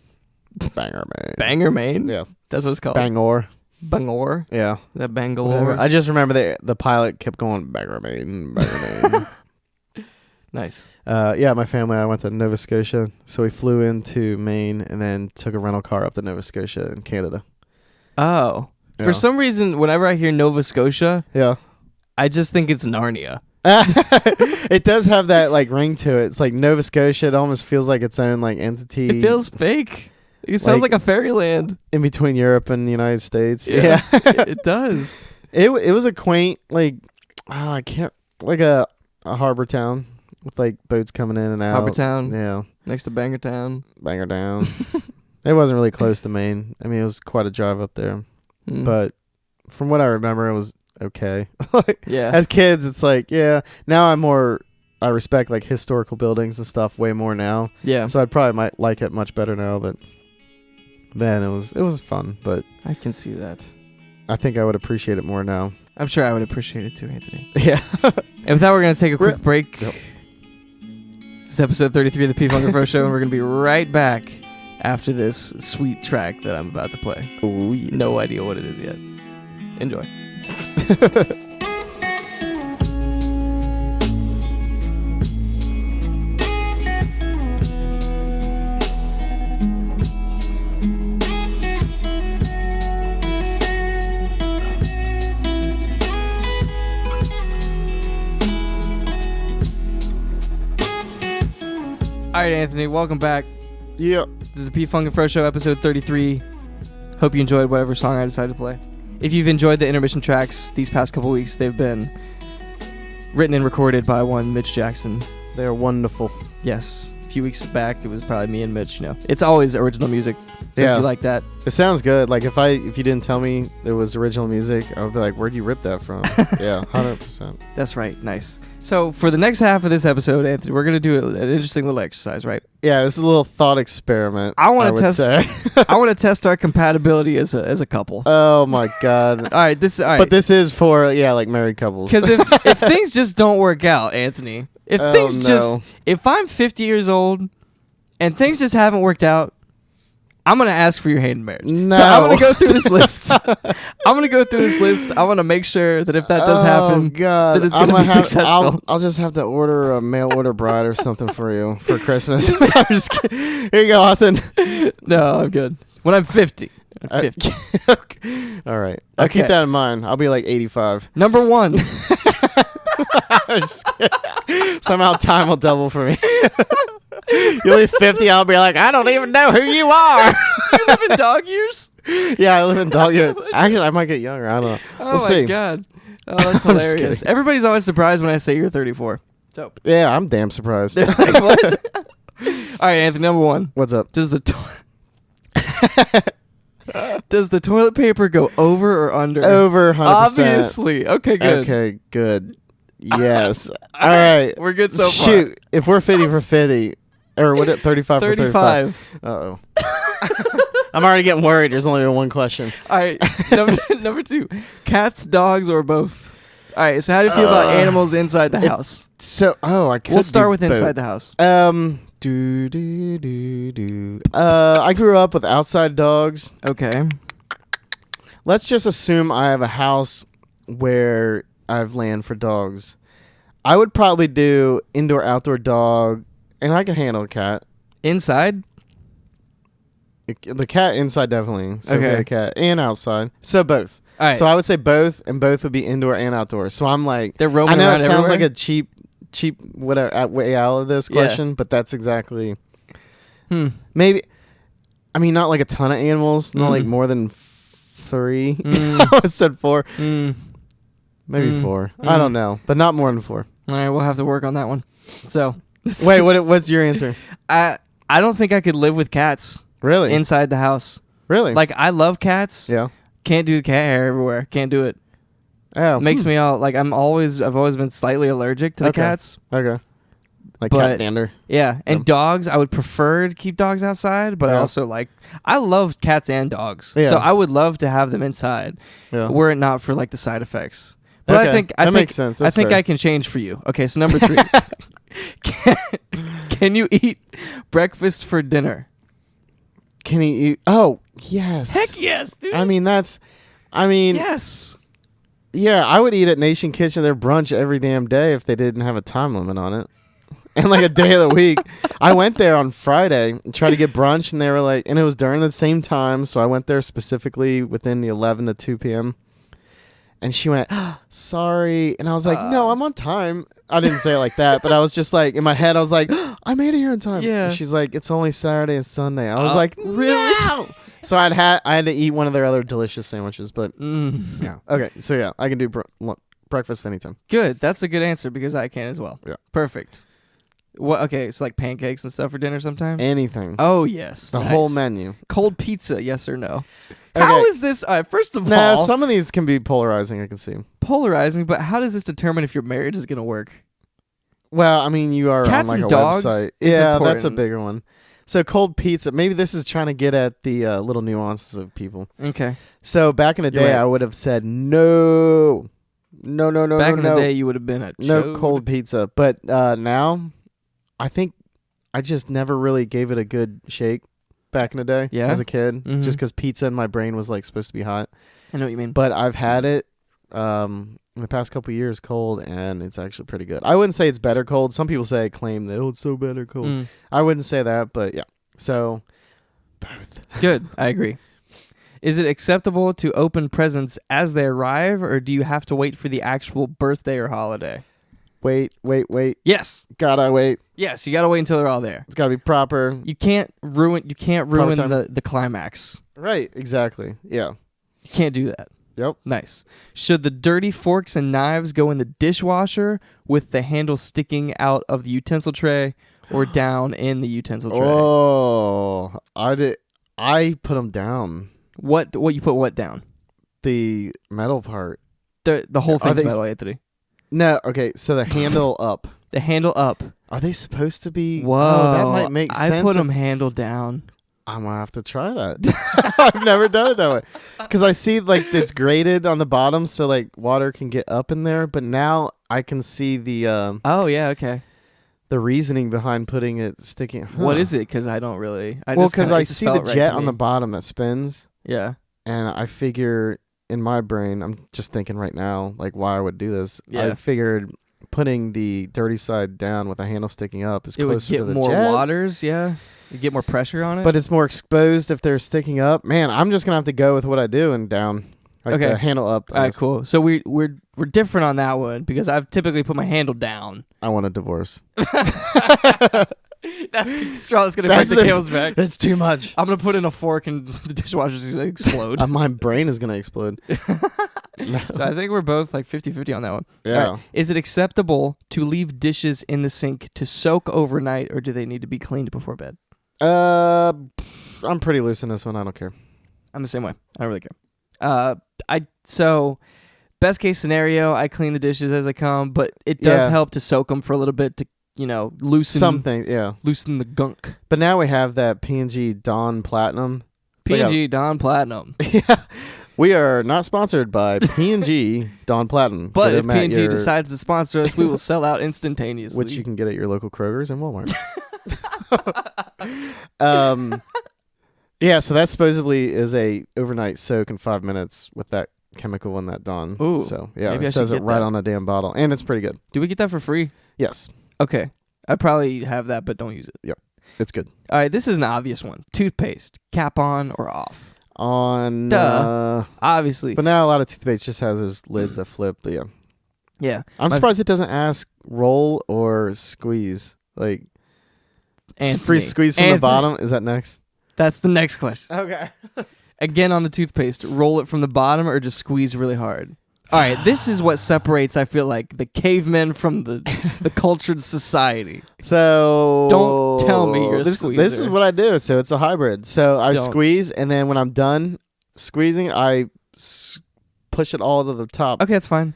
Bangor, Maine? Yeah. That's what it's called. Bangor. Bangor? Yeah. Is that Bangalore? Whatever. I just remember the pilot kept going, Bangor, Maine, Bangor, Maine. Nice. Yeah, my family, I went to Nova Scotia, so we flew into Maine and then took a rental car up to Nova Scotia in Canada. Oh. Yeah. For some reason, whenever I hear Nova Scotia, yeah, I just think it's Narnia. It does have that like ring to it. It's like Nova Scotia. It almost feels like its own like entity. It feels fake. It sounds like a fairyland in between Europe and the United States. Yeah. It does. It was a quaint I can't like a harbor town with like boats coming in and out. Harbor town. Yeah. Next to Bangor town. Bangor down. It wasn't really close to Maine. I mean, it was quite a drive up there. But from what I remember, it was okay. Yeah. As kids, it's like, yeah. Now I respect like historical buildings and stuff way more now. Yeah. So I'd probably might like it much better now, but then it was fun. But I can see that. I think I would appreciate it more now. I'm sure I would appreciate it too, Anthony. Yeah. And with that, we're going to take a quick break. Yep. This is episode 33 of the P-Funk and Fro Show, and we're going to be right back after this sweet track that I'm about to play. Oh, yeah. No idea what it is yet. Enjoy. All right, Anthony, welcome back. Yeah. This is the P-Funk and Fro Show, episode 33. Hope you enjoyed whatever song I decided to play. If you've enjoyed the intermission tracks these past couple weeks, they've been written and recorded by one Mitch Jackson. They're wonderful. Yes. A few weeks back, it was probably me and Mitch. It's always original music. So if you like that. It sounds good. Like if you didn't tell me it was original music, I would be like, where'd you rip that from? Yeah, 100%. That's right. Nice. So for the next half of this episode, Anthony, we're going to do an interesting little exercise, right? Yeah, this is a little thought experiment. I want to test our compatibility as a couple. Oh my God. All right. But this is for like married couples. Because if things just don't work out, Anthony, if I'm 50 years old and things just haven't worked out, I'm going to ask for your hand in marriage. No. So I'm going to go through this list. I want to make sure that if that does happen, that it's going to be successful. I'll just have to order a mail order bride or something for you for Christmas. I'm just kidding. Here you go, Austin. No, I'm good. When I'm 50. I'm 50. Okay. All right. I'll keep that in mind. I'll be like 85. Number 1. Somehow time will double for me. You'll be 50. I'll be like, I don't even know who you are. Do you live in dog years? Yeah, I live in dog years. Actually, I might get younger. I don't know. Oh We'll my see. god. Oh, that's I'm just hilarious. kidding. Everybody's always surprised when I say you're 34. So Yeah, I'm damn surprised. they're like, what? All right, Anthony, number one. What's up? Does the does the toilet paper go over or under? Over 100%. Obviously. Okay, good. Okay, good. Yes. All right. We're good so far. Shoot. If we're 50 for 50, or what? 35 for 35. 35. Uh-oh. I'm already getting worried. There's only one question. All right, number two. Cats, dogs, or both? All right, so how do you feel about animals inside the house? So, I could We'll start do with both. inside the house. I grew up with outside dogs. Okay. Let's just assume I have a house where I have land for dogs. I would probably do indoor, outdoor dog, and I can handle a cat. Inside? The cat inside definitely. So Okay. a cat and outside. So both. All right. So I would say both, and both would be indoor and outdoor. So I'm like, They're roaming I know around it sounds everywhere? like a cheap whatever way out of this Yeah. question, but that's exactly. Maybe, I mean, not like a ton of animals, not like more than 3. I said 4, maybe 4. I don't know, but not more than 4. All right, we'll have to work on that one. So Wait, what's your answer? I don't think I could live with cats Really? inside the house. Really? Like, I love cats. Yeah. Can't do the cat hair everywhere. Can't do it. Oh, Makes me all like I've always been slightly allergic to the Okay. cats. Okay. Like But- cat dander. Yeah, and dogs, I would prefer to keep dogs outside, but I Yeah. also I love cats and dogs. Yeah. So I would love to have them inside Yeah. were it not for like the side effects. But Okay. I think That makes sense. I That's think fair. I can change for you. Okay, so number 3. Can you eat breakfast for dinner? Can he eat? Oh, yes. Heck yes, dude. I mean, yes. yeah, I would eat at Nation Kitchen their brunch every damn day if they didn't have a time limit on it. And like a day of the week. I went there on Friday and tried to get brunch, and they were like, and it was during the same time, so I went there specifically within the 11 to 2 p.m. And she went, sorry. And I was like, no, I'm on time. I didn't say it like that, but I was just like, in my head, I was like, I made it here on time. Yeah. And she's like, it's only Saturday and Sunday. I was like, really? no. So I had to eat one of their other delicious sandwiches, but yeah. Okay, so yeah, I can do breakfast anytime. Good. That's a good answer because I can as well. Yeah. Perfect. What? Okay, so like pancakes and stuff for dinner sometime? Anything. Oh, yes. The Nice. whole menu. Cold pizza, yes or no? Okay. How is this? First of Nah, all, some of these can be polarizing, I can see. polarizing, but how does this determine if your marriage is going to work? Well, I mean, you are Cats on like and a dogs website. is Yeah, that's a important. bigger one. So cold pizza, maybe this is trying to get at the little nuances of people. Okay. So back in the You're day, right. I would have said no. Back in the day, you would have been a No chode. cold pizza. But now, I think I just never really gave it a good shake back in the day as a kid, Mhm. just because pizza in my brain was like supposed to be hot. I know what you mean. But I've had it in the past couple years cold, and it's actually pretty good. I wouldn't say it's better cold. Some people claim that, it's so better cold. I wouldn't say that, but yeah. So, both. Good. I agree. Is it acceptable to open presents as they arrive, or do you have to wait for the actual birthday or holiday? Wait. Yes. Gotta wait. Yes, you got to wait until they're all there. It's gotta be proper. You can't ruin time. the climax. Right, exactly. Yeah. You can't do that. Yep. Nice. Should the dirty forks and knives go in the dishwasher with the handle sticking out of the utensil tray or down in the utensil tray? Oh, I put them down. What you put what down? The metal part. The whole Are thing's they- metal, Anthony. No, okay, so the handle up. The handle up. Are they supposed to be? Whoa. Oh, that might make sense. I put them handle down. I'm gonna have to try that. I've never done it that way. Because I see like it's graded on the bottom, so like water can get up in there. But now I can see the Oh, yeah, okay. reasoning behind putting it sticking. What is it? Because I don't really. Because I it just see the felt right jet to on me. the bottom that spins, Yeah. and I figure in my brain, I'm just thinking right now, like why I would do this. Yeah. I figured putting the dirty side down with a handle sticking up is It would closer get to the more jet. waters, yeah. You get more pressure on it. But it's more exposed if they're sticking up. Man, I'm just gonna have to go with what I do and down. Like Okay. the handle up. all right, cool. So we're different on that one because I've typically put my handle down. I want a divorce. That's That's the straw that's gonna break the camel's back. It's too much. I'm gonna put in a fork and the dishwasher's gonna explode. My brain is gonna explode. So I think we're both like 50-50 on that one. Yeah. Right. Is it acceptable to leave dishes in the sink to soak overnight, or do they need to be cleaned before bed? I'm pretty loose in this one. I don't care. I'm the same way. I don't really care. So best case scenario, I clean the dishes as I come, but it does help to soak them for a little bit to, loosen something. Yeah, loosen the gunk. But now we have that P&G Dawn Platinum. P&G Dawn Platinum. Yeah, we are not sponsored by P&G Dawn Platinum. But if P&G decides to sponsor us, we will sell out instantaneously. Which you can get at your local Kroger's and Walmart. Yeah, so that supposedly is a overnight soak in 5 minutes with that chemical in that Dawn. Ooh, so yeah, it says it right on the damn bottle, and it's pretty good. Do we get that for free? Yes. Okay, I probably have that, but don't use it. Yep, it's good. All right, this is an obvious one. Toothpaste, cap on or off? On. Obviously. But now a lot of toothpaste just has those lids that flip. But yeah. Yeah. I'm surprised it doesn't ask roll or squeeze. Like, free squeeze from the bottom. Is that next? That's the next question. Okay. Again, on the toothpaste, roll it from the bottom or just squeeze really hard? All right, this is what separates, I feel like, the cavemen from the cultured society. So don't tell me you're a squeezer. This is what I do. So it's a hybrid. So I squeeze, and then when I'm done squeezing, I push it all to the top. Okay, that's fine.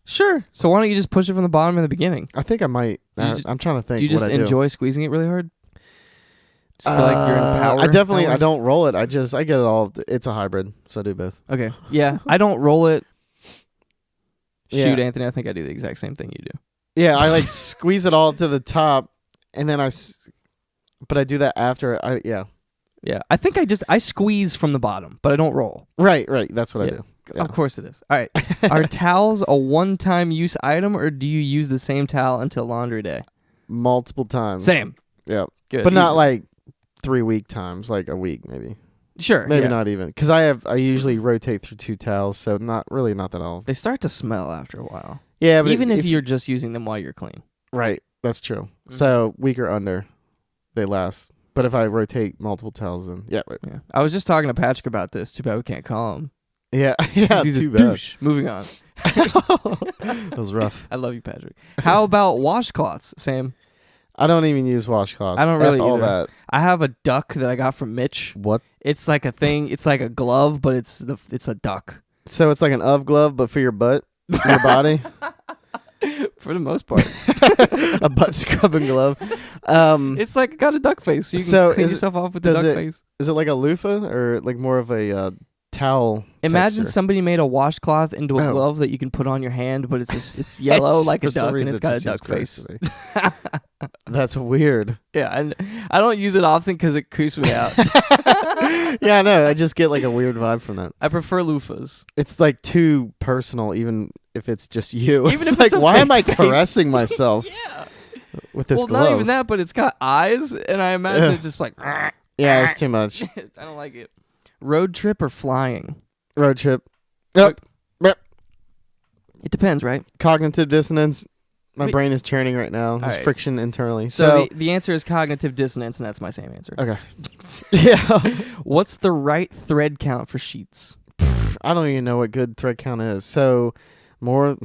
Sure. So why don't you just push it from the bottom in the beginning? I think I might. I'm trying to think. Do you just enjoy squeezing it really hard? Just feel like you're in power? I don't roll it. I get it all. It's a hybrid, so I do both. Okay. Yeah, I don't roll it. Shoot, Yeah. Anthony, I think I do the exact same thing you do. Yeah, I like squeeze it all to the top, and then but I do that after. Yeah, I think I squeeze from the bottom, but I don't roll. Right. That's what I do. Yeah. Of course it is. All right. Are towels a one-time use item, or do you use the same towel until laundry day? Multiple times. Same. Yeah. Good. But not like 3 week times, like a week maybe. Sure. Maybe not even. Because I usually rotate through 2 towels, so not that all. They start to smell after a while. Yeah, but even if you're just using them while you're clean. Right. That's true. Mm-hmm. So week or under, they last. But if I rotate multiple towels, then yeah. I was just talking to Patrick about this. Too bad we can't call him. Yeah. He's too a douche. Moving on. That was rough. I love you, Patrick. How about washcloths, Sam? I don't even use washcloths. I don't really all either. that. I have a duck that I got from Mitch. What? It's like a thing. It's like a glove, but it's a duck. So it's like an UV glove, but for your butt, your body. For the most part, a butt scrubbing glove. It's like got a duck face. So you can clean yourself off with the duck face. Is it like a loofah or like more of a towel? Imagine texture? somebody made a washcloth into a glove that you can put on your hand, but it's yellow like a duck and it's got a duck face. That's weird. Yeah, and I don't use it often because it creeps me out. Yeah, I know. I just get like a weird vibe from that. I prefer loofahs. It's like too personal, even if it's just you. Even it's if like, it's a why am I fake caressing myself? Yeah. With this glove. Not even that, but it's got eyes, and I imagine it's just like. Yeah, it's too much. I don't like it. Road trip or flying? Road trip. Yep. It depends, right? Cognitive dissonance. My brain is churning right now. There's friction internally. So the answer is cognitive dissonance, and that's my same answer. Okay. Yeah. What's the right thread count for sheets? I don't even know what good thread count is. So more.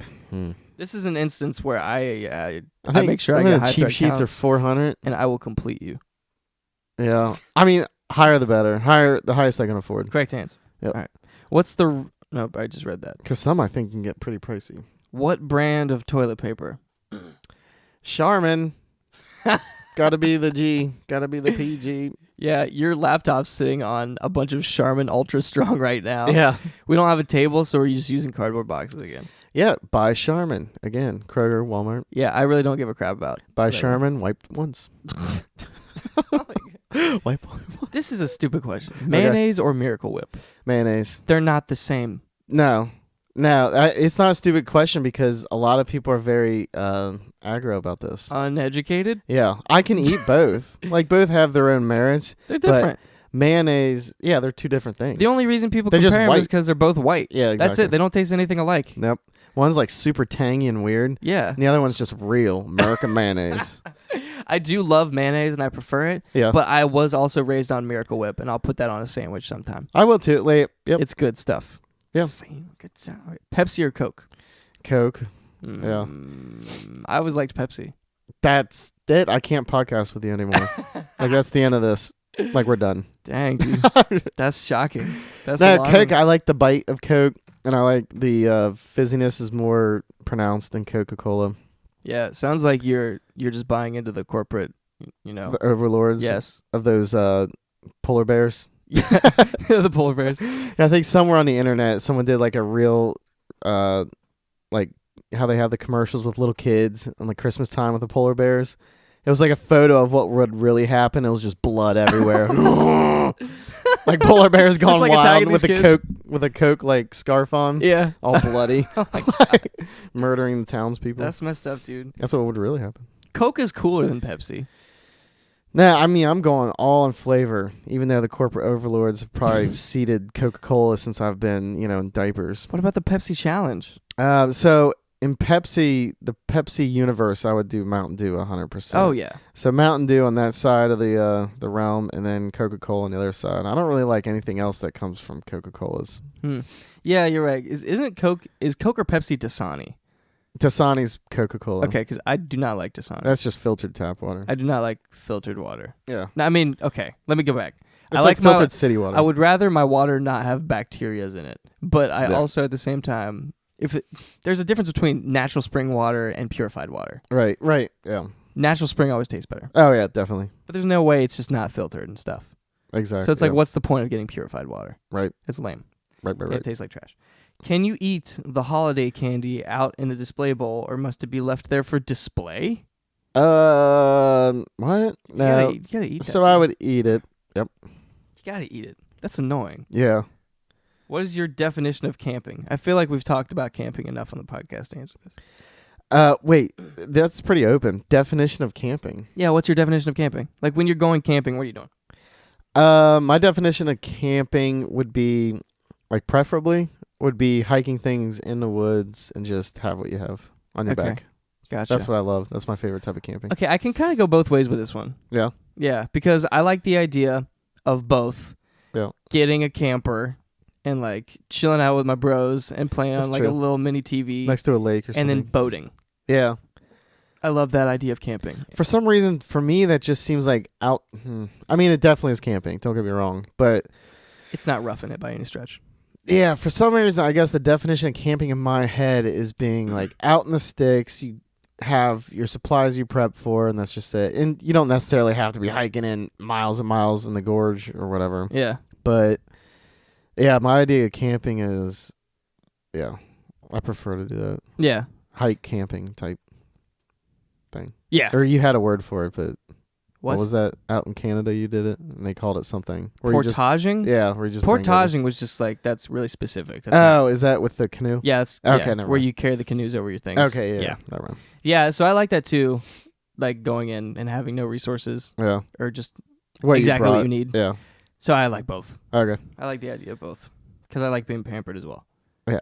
This is an instance where I think, make sure I get high cheap thread sheets counts, are 400, and I will complete you. Yeah. I mean, higher the better. The highest I can afford. Correct answer. Yep. All right. What's the? Nope, I just read that. Because some I think can get pretty pricey. What brand of toilet paper? Charmin. Gotta be the G. Gotta be the PG. Yeah, your laptop's sitting on a bunch of Charmin Ultra Strong right now. Yeah. We don't have a table, so we're just using cardboard boxes again. Yeah, buy Charmin. Again, Kroger, Walmart. Yeah, I really don't give a crap about. Buy Charmin, wiped once. Wipe once. This is a stupid question. Mayonnaise or Miracle Whip? Mayonnaise. They're not the same. No, it's not a stupid question because a lot of people are very aggro about this. Uneducated? Yeah, I can eat both. Like, both have their own merits. They're different. Mayonnaise, yeah, they're two different things. The only reason people compare them is because they're both white. Yeah, exactly. That's it. They don't taste anything alike. Nope. One's like super tangy and weird. Yeah. And the other one's just real American mayonnaise. I do love mayonnaise and I prefer it. Yeah. But I was also raised on Miracle Whip, and I'll put that on a sandwich sometime. I will too. Yep. It's good stuff. Yeah. Good stuff. Pepsi or Coke? Coke. Yeah. I always liked Pepsi. That's it. I can't podcast with you anymore. Like, that's the end of this. Like, we're done. Dang, dude. That's shocking. That's no, Coke, I like the bite of Coke, and I like the fizziness is more pronounced than Coca-Cola. Yeah, it sounds like you're just buying into the corporate, The overlords Yes. of those polar bears. Yeah, the polar bears. I think somewhere on the internet, someone did like a real, like how they have the commercials with little kids on like Christmas time with the polar bears. It was like a photo of what would really happen. It was just blood everywhere. Like polar bears gone like wild with kids. a Coke like scarf on. Yeah. All bloody. Oh my God. Murdering the townspeople. That's messed up, dude. That's what would really happen. Coke is cooler than Pepsi. Nah, I mean, I'm going all in flavor, even though the corporate overlords have probably seeded Coca-Cola since I've been, in diapers. What about the Pepsi challenge? So in Pepsi, the Pepsi universe, I would do Mountain Dew 100%. Oh, yeah. So Mountain Dew on that side of the realm, and then Coca-Cola on the other side. I don't really like anything else that comes from Coca-Cola's. Yeah, you're right. Is Coke or Pepsi Dasani? Dasani's Coca-Cola. Okay, because I do not like Dasani. That's just filtered tap water. I do not like filtered water. Yeah. No, I mean, okay, let me go back. It's I like filtered city water. I would rather my water not have bacterias in it, but I also at the same time, there's a difference between natural spring water and purified water. Right, yeah. Natural spring always tastes better. Oh, yeah, definitely. But there's no way it's just not filtered and stuff. Exactly. So it's like, what's the point of getting purified water? Right. It's lame. Right. It tastes like trash. Can you eat the holiday candy out in the display bowl, or must it be left there for display? What? No. You gotta eat that. So I would eat it. Yep. You gotta eat it. That's annoying. Yeah. What is your definition of camping? I feel like we've talked about camping enough on the podcast to answer this. Wait, that's pretty open. Definition of camping. Yeah, what's your definition of camping? Like when you're going camping, what are you doing? My definition of camping would be, like, preferably would be hiking things in the woods and just have what you have on your back. Gotcha. That's what I love. That's my favorite type of camping. Okay, I can kind of go both ways with this one. Yeah. Yeah, because I like the idea of both. Yeah. Getting a camper and like chilling out with my bros and playing That's on like true. a little mini TV Next to a lake or something. and then boating. Yeah. I love that idea of camping. For some reason, for me, that just seems like out. I mean, it definitely is camping. Don't get me wrong. But it's not roughing it by any stretch. yeah, for some reason, I guess the definition of camping in my head is being like out in the sticks. You have your supplies you prep for, and that's just it. And you don't necessarily have to be hiking in miles and miles in the gorge or whatever. Yeah. But yeah, my idea of camping is, I prefer to do that. Yeah. Hike camping type thing. Yeah. Or you had a word for it, but what What? was that? Out in Canada you did it, and they called it something. Where you just- Portaging? yeah, where you just bring Portaging was just like, that's really specific. That's Oh, is that with the canoe? yeah, it's Okay, yeah, never where mind. you carry the canoes over your things. Okay, yeah. Yeah. Never mind. Yeah, so I like that too. Like going in and having no resources Yeah. or just What exactly you what brought. you need. Yeah. So I like both. Okay. I like the idea of both because I like being pampered as well. Yeah.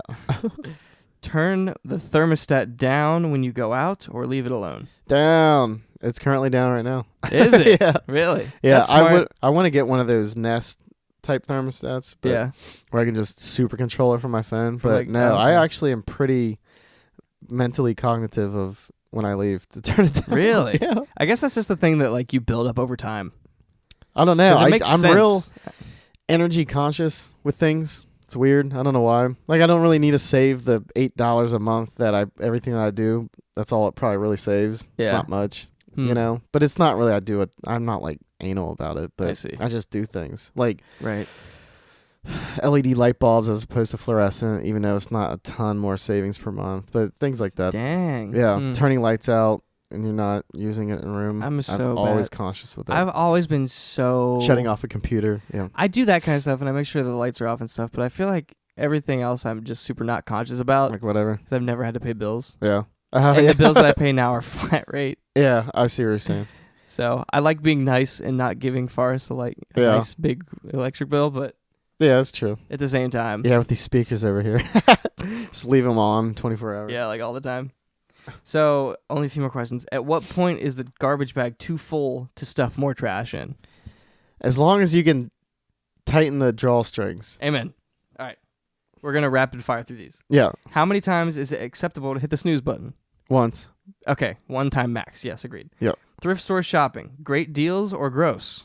Turn the thermostat down when you go out or leave it alone. Down. It's currently down right now. Is it? Yeah. Really? Yeah. That's smart. I want to get one of those Nest type thermostats. But Yeah. where I can just super control it from my phone. But like- no, oh, I okay. actually am pretty mentally cognitive of when I leave to turn it down. Really? Yeah. I guess that's just the thing that like you build up over time. I don't know. 'Cause it makes I'm sense. real energy conscious with things. It's weird. I don't know why. Like, I don't really need to save the $8 a month that everything that I do. That's all it probably really saves. It's Yeah. not much, Hmm. you know. But it's not really. I do it. I'm not like anal about it. But I see. I just do things like Right. LED light bulbs as opposed to fluorescent, even though it's not a ton more savings per month. But things like that. Dang. Yeah, Hmm. turning lights out and you're not using it in a room. I'm so always bad. conscious with that. I've always been so Shutting off a computer. Yeah. I do that kind of stuff and I make sure the lights are off and stuff, but I feel like everything else I'm just super not conscious about Like whatever. because I've never had to pay bills. Yeah. And yeah. the bills that I pay now are flat rate. Yeah, I see what you're saying. So I like being nice and not giving Forrest a Yeah. nice big electric bill, but Yeah, that's true. at the same time, Yeah, with these speakers over here. Just leave them on 24 hours. yeah, like all the time. So, only a few more questions. At what point is the garbage bag too full to stuff more trash in? As long as you can tighten the drawstrings. Amen. All right. We're going to rapid fire through these. Yeah. How many times is it acceptable to hit the snooze button? Once. Okay. 1 time max. Yes, agreed. Yep. Thrift store shopping. Great deals or gross?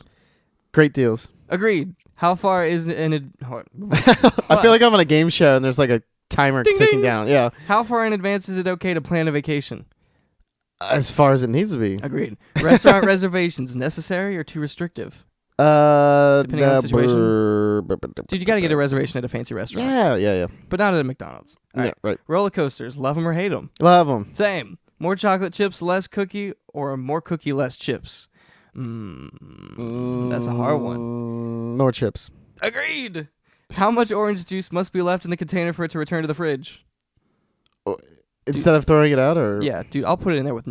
Great deals. Agreed. How far is in I feel like I'm on a game show and there's like a timer Ding, ticking ding. down. Yeah. How far in advance is it okay to plan a vacation? As far as it needs to be. Agreed. Restaurant reservations, necessary or too restrictive? Depending on the situation. Dude, you got to get a reservation at a fancy restaurant. Yeah. But not at a McDonald's. All right. Yeah, right. Roller coasters, love them or hate them? Love them. Same. More chocolate chips, less cookie, or more cookie, less chips? That's a hard one. More chips. Agreed. How much orange juice must be left in the container for it to return to the fridge? Instead of throwing it out, or Yeah, dude, I'll put it in there with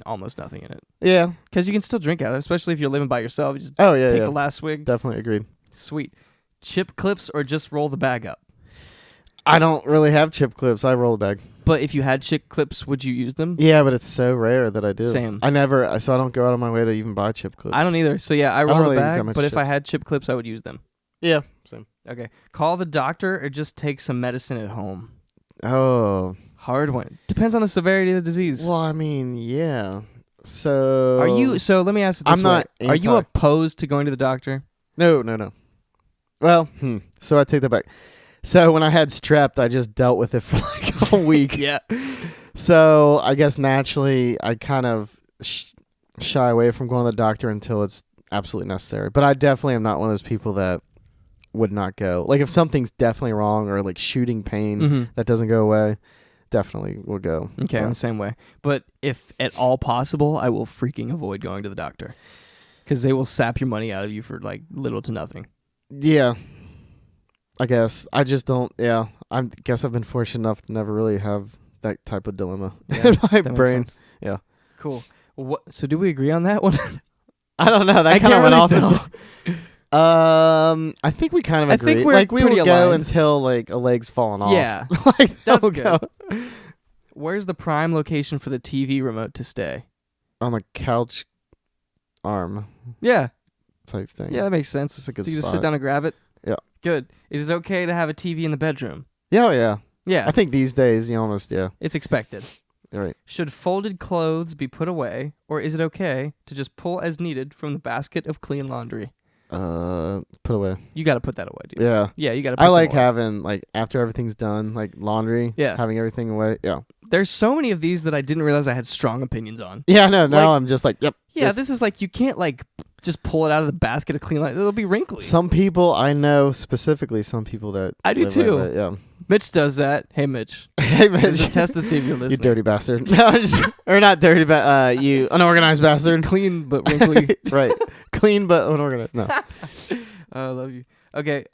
almost nothing in it. yeah. Because you can still drink out of it, especially if you're living by yourself. You just Yeah. take the last swig. Definitely agreed. Sweet. Chip clips or just roll the bag up? I don't really have chip clips. I roll the bag. But if you had chip clips, would you use them? Yeah, but it's so rare that I do. Same. I don't go out of my way to even buy chip clips. I don't either. So yeah, I don't roll really the eat that bag, much but if I chips. had chip clips, I would use them. Yeah, same. Okay. Call the doctor or just take some medicine at home? Oh. Hard one. Depends on the severity of the disease. Well, I mean, yeah. So So let me ask it this I'm not way. Are you opposed to going to the doctor? No. Well, so I take that back. So when I had strep, I just dealt with it for like a week. Yeah. So I guess naturally I kind of shy away from going to the doctor until it's absolutely necessary. But I definitely am not one of those people that would not go. Like if something's definitely wrong or like shooting pain that doesn't go away, definitely will go. Okay, I'm the same way. But if at all possible, I will freaking avoid going to the doctor. Because they will sap your money out of you for like little to nothing. Yeah. I guess. I just don't, I guess I've been fortunate enough to never really have that type of dilemma in my brain. Yeah. Cool. So do we agree on that one? I don't know. That kind of went off. I think we kind of agree. think we're like we pretty will go aligned. until like a leg's falling off. Yeah. Like That's we'll good. go Where's the prime location for the TV remote to stay? on the couch arm Yeah. type thing. Yeah, that makes sense. It's a good so you just spot. sit down and grab it? Yeah. Good. Is it okay to have a TV in the bedroom? Yeah. Yeah. I think these days you almost It's expected. You're right. Should folded clothes be put away, or is it okay to just pull as needed from the basket of clean laundry? Put away. You got to put that away, dude. Yeah. Yeah, you got to put I like them away. having like after everything's done, like laundry. Yeah. Having everything away. Yeah. There's so many of these that I didn't realize I had strong opinions on. Yeah. No. Now Like- I'm just like, yep. Yeah, this is like, you can't like just pull it out of the basket of clean laundry. It'll be wrinkly. Some people I know specifically. Some people that I do live too. Like that, yeah. Mitch does that. Hey, Mitch. Hey, There's a Mitch. test to see if you're listening. You dirty bastard. No, or not dirty, but you unorganized bastard. Clean but wrinkly. Right. Clean but unorganized. No. I love you. Okay.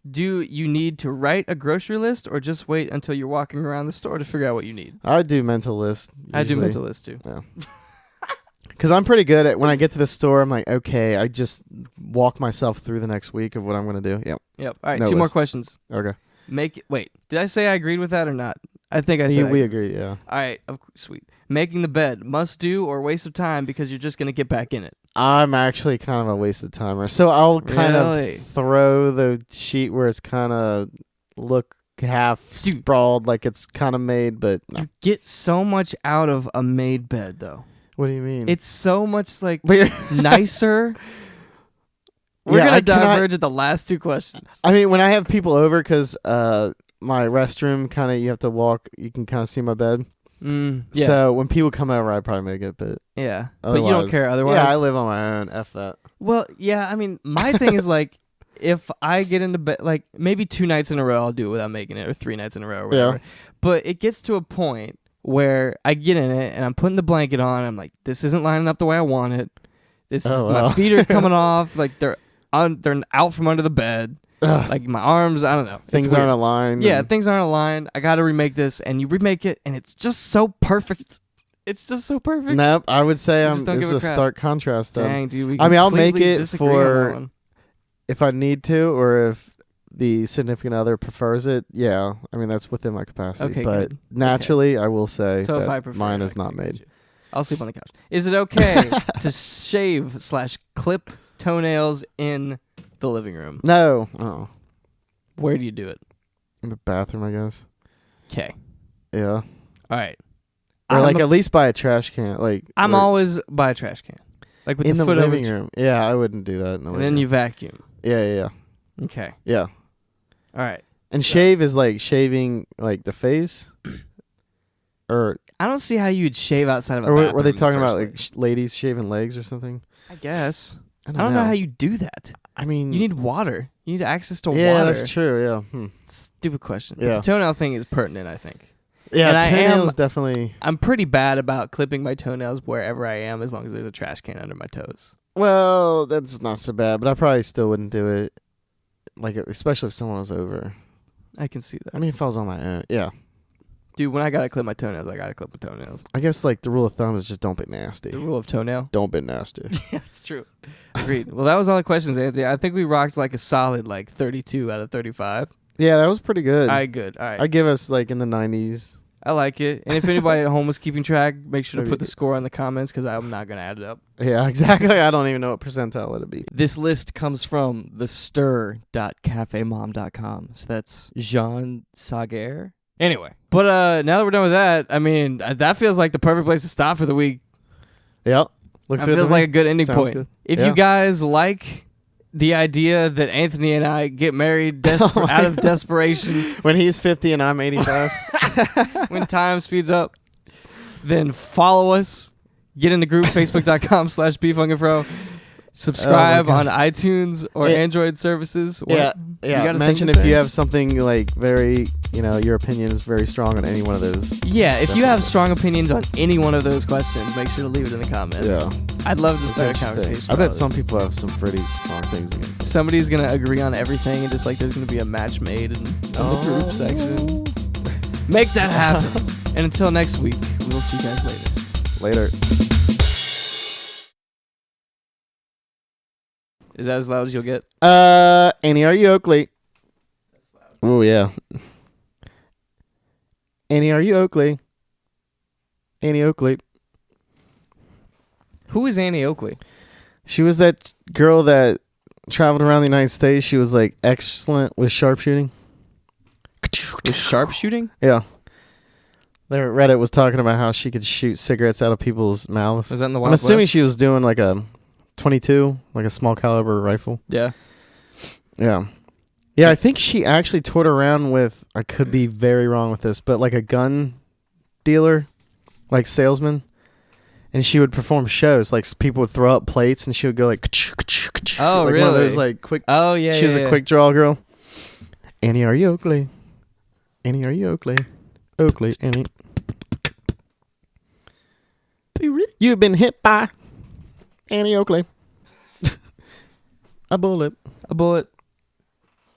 Do you need to write a grocery list or just wait until you're walking around the store to figure out what you need? I do mental lists. I do mental lists too. Yeah. Because I'm pretty good at when I get to the store, I'm like, okay, I just walk myself through the next week of what I'm going to do. Yep. Yep. All right. No 2 more list. questions. Okay. Wait, did I say I agreed with that or not? I think I said We agree, yeah. All right. Sweet. Making the bed, must do or waste of time because you're just going to get back in it? I'm actually kind of a wasted timer. So I'll kind Really? of throw the sheet where it's kind of look half Dude. sprawled like it's kind of made, but no. You get so much out of a made bed, though. What do you mean? It's so much like But you're- nicer. We're Yeah, going I to cannot- diverge at the last 2 questions. I mean, when I have people over, because my restroom kind of, you have to walk, you can kind of see my bed. Yeah. So when people come over, I probably make it, but Yeah. But you don't otherwise- care otherwise. Yeah, I live on my own. F that. Well, yeah, I mean, my thing is like, if I get into bed, like maybe 2 nights in a row, I'll do it without making it, or 3 nights in a row, or whatever. Yeah. But it gets to a point where I get in it and I'm putting the blanket on. I'm like, this isn't lining up the way I want it. Oh, my well. feet are coming off. Like they're out from under the bed. Ugh, Like my arms, I don't know. It's things weird. aren't aligned. Yeah, and- things aren't aligned. I got to remake this, and you remake it, and it's just so perfect. It's just so perfect. Nope, I would say You just don't this give is a a crap. stark contrast. Though. Dang, dude. We I mean, I'll make completely it disagree on for- that one. If I need to, or if the significant other prefers it, yeah, I mean that's within my capacity. Okay, but good. naturally, I will say So if that I prefer mine it, is I not can made. get you. I'll sleep on the couch. Is it okay to shave/clip toenails in the living room? No, oh, Where do you do it? in the bathroom, I guess. Okay. Yeah, All right. or like at least by a trash can. Like I'm where- always by a trash can. Like with in the the foot living over. room. Yeah, I wouldn't do that in the And living then room. you vacuum. Yeah. Okay. Yeah. All right. And shave is like shaving like the face, or I don't see how you'd shave outside of a or bathroom. were they in the talking first about like place. ladies shaving legs or something? I guess. I I don't know how you do that. I mean, You need water. You need access to yeah, water. that's true. Yeah. Stupid question. Yeah. But the toenail thing is pertinent, I think. Yeah, And I toenails am- definitely. I'm pretty bad about clipping my toenails wherever I am as long as there's a trash can under my toes. Well, that's not so bad, but I probably still wouldn't do it. Like, especially if someone was over. I can see that. I mean, if I was on my own, yeah. Dude, when I gotta clip my toenails, I gotta clip my toenails. I guess like the rule of thumb is just don't be nasty. The rule of toenail. Don't be nasty. Yeah, that's true. Agreed. Well, that was all the questions, Anthony. I think we rocked like a solid 32 out of 35. Yeah, that was pretty good. All right, good. All right. I give us like in the 90s. I like it. And if anybody at home was keeping track, make sure to Maybe- put the score in the comments because I'm not going to add it up. Yeah, exactly. I don't even know what percentile it'd be. This list comes from thestir.cafemom.com. So that's Jean Saguer. Anyway, but now that we're done with that, I mean, that feels like the perfect place to stop for the week. Yep. Looks That good. feels to me. like a good ending Sounds point. good. If Yeah. you guys like the idea that Anthony and I get married Oh my out of desperation When he's 50 and I'm 85. when time speeds up, then follow us. Get in the group, facebook.com/P-Funk and Fro. Subscribe on iTunes or Yeah. Android services. What? Yeah. You Yeah. got a Mention thing to if you say? have something like very, your opinion is very strong on any one of those. Yeah, if you have strong opinions on any one of those questions, make sure to leave it in the comments. Yeah. I'd love to It's start a interesting. conversation. I bet about some this. people have some pretty strong things against it. Somebody's going to agree on everything and just like there's going to be a match made in the group section. Make that happen. And until next week, we'll see you guys later. Later. Is that as loud as you'll get? Annie, are you Oakley? Oh, yeah. Annie, are you Oakley? Annie Oakley. Who is Annie Oakley? She was that girl that traveled around the United States. She was like excellent with sharpshooting. With sharpshooting? Yeah. There, Reddit was talking about how she could shoot cigarettes out of people's mouths. Was that in the I'm Wild assuming West? she was doing like a 22, like a small caliber rifle. Yeah. Yeah. Yeah, I think she actually toured around with, I could be very wrong with this, but like a gun dealer, like salesman. And she would perform shows. Like people would throw up plates and she would go like, Oh, like really? one of those like quick. Oh, yeah. She was a quick draw girl. Annie, are you Oakley? Annie, are you Oakley? Oakley, Annie. You've been hit by Annie Oakley. A bullet. A bullet.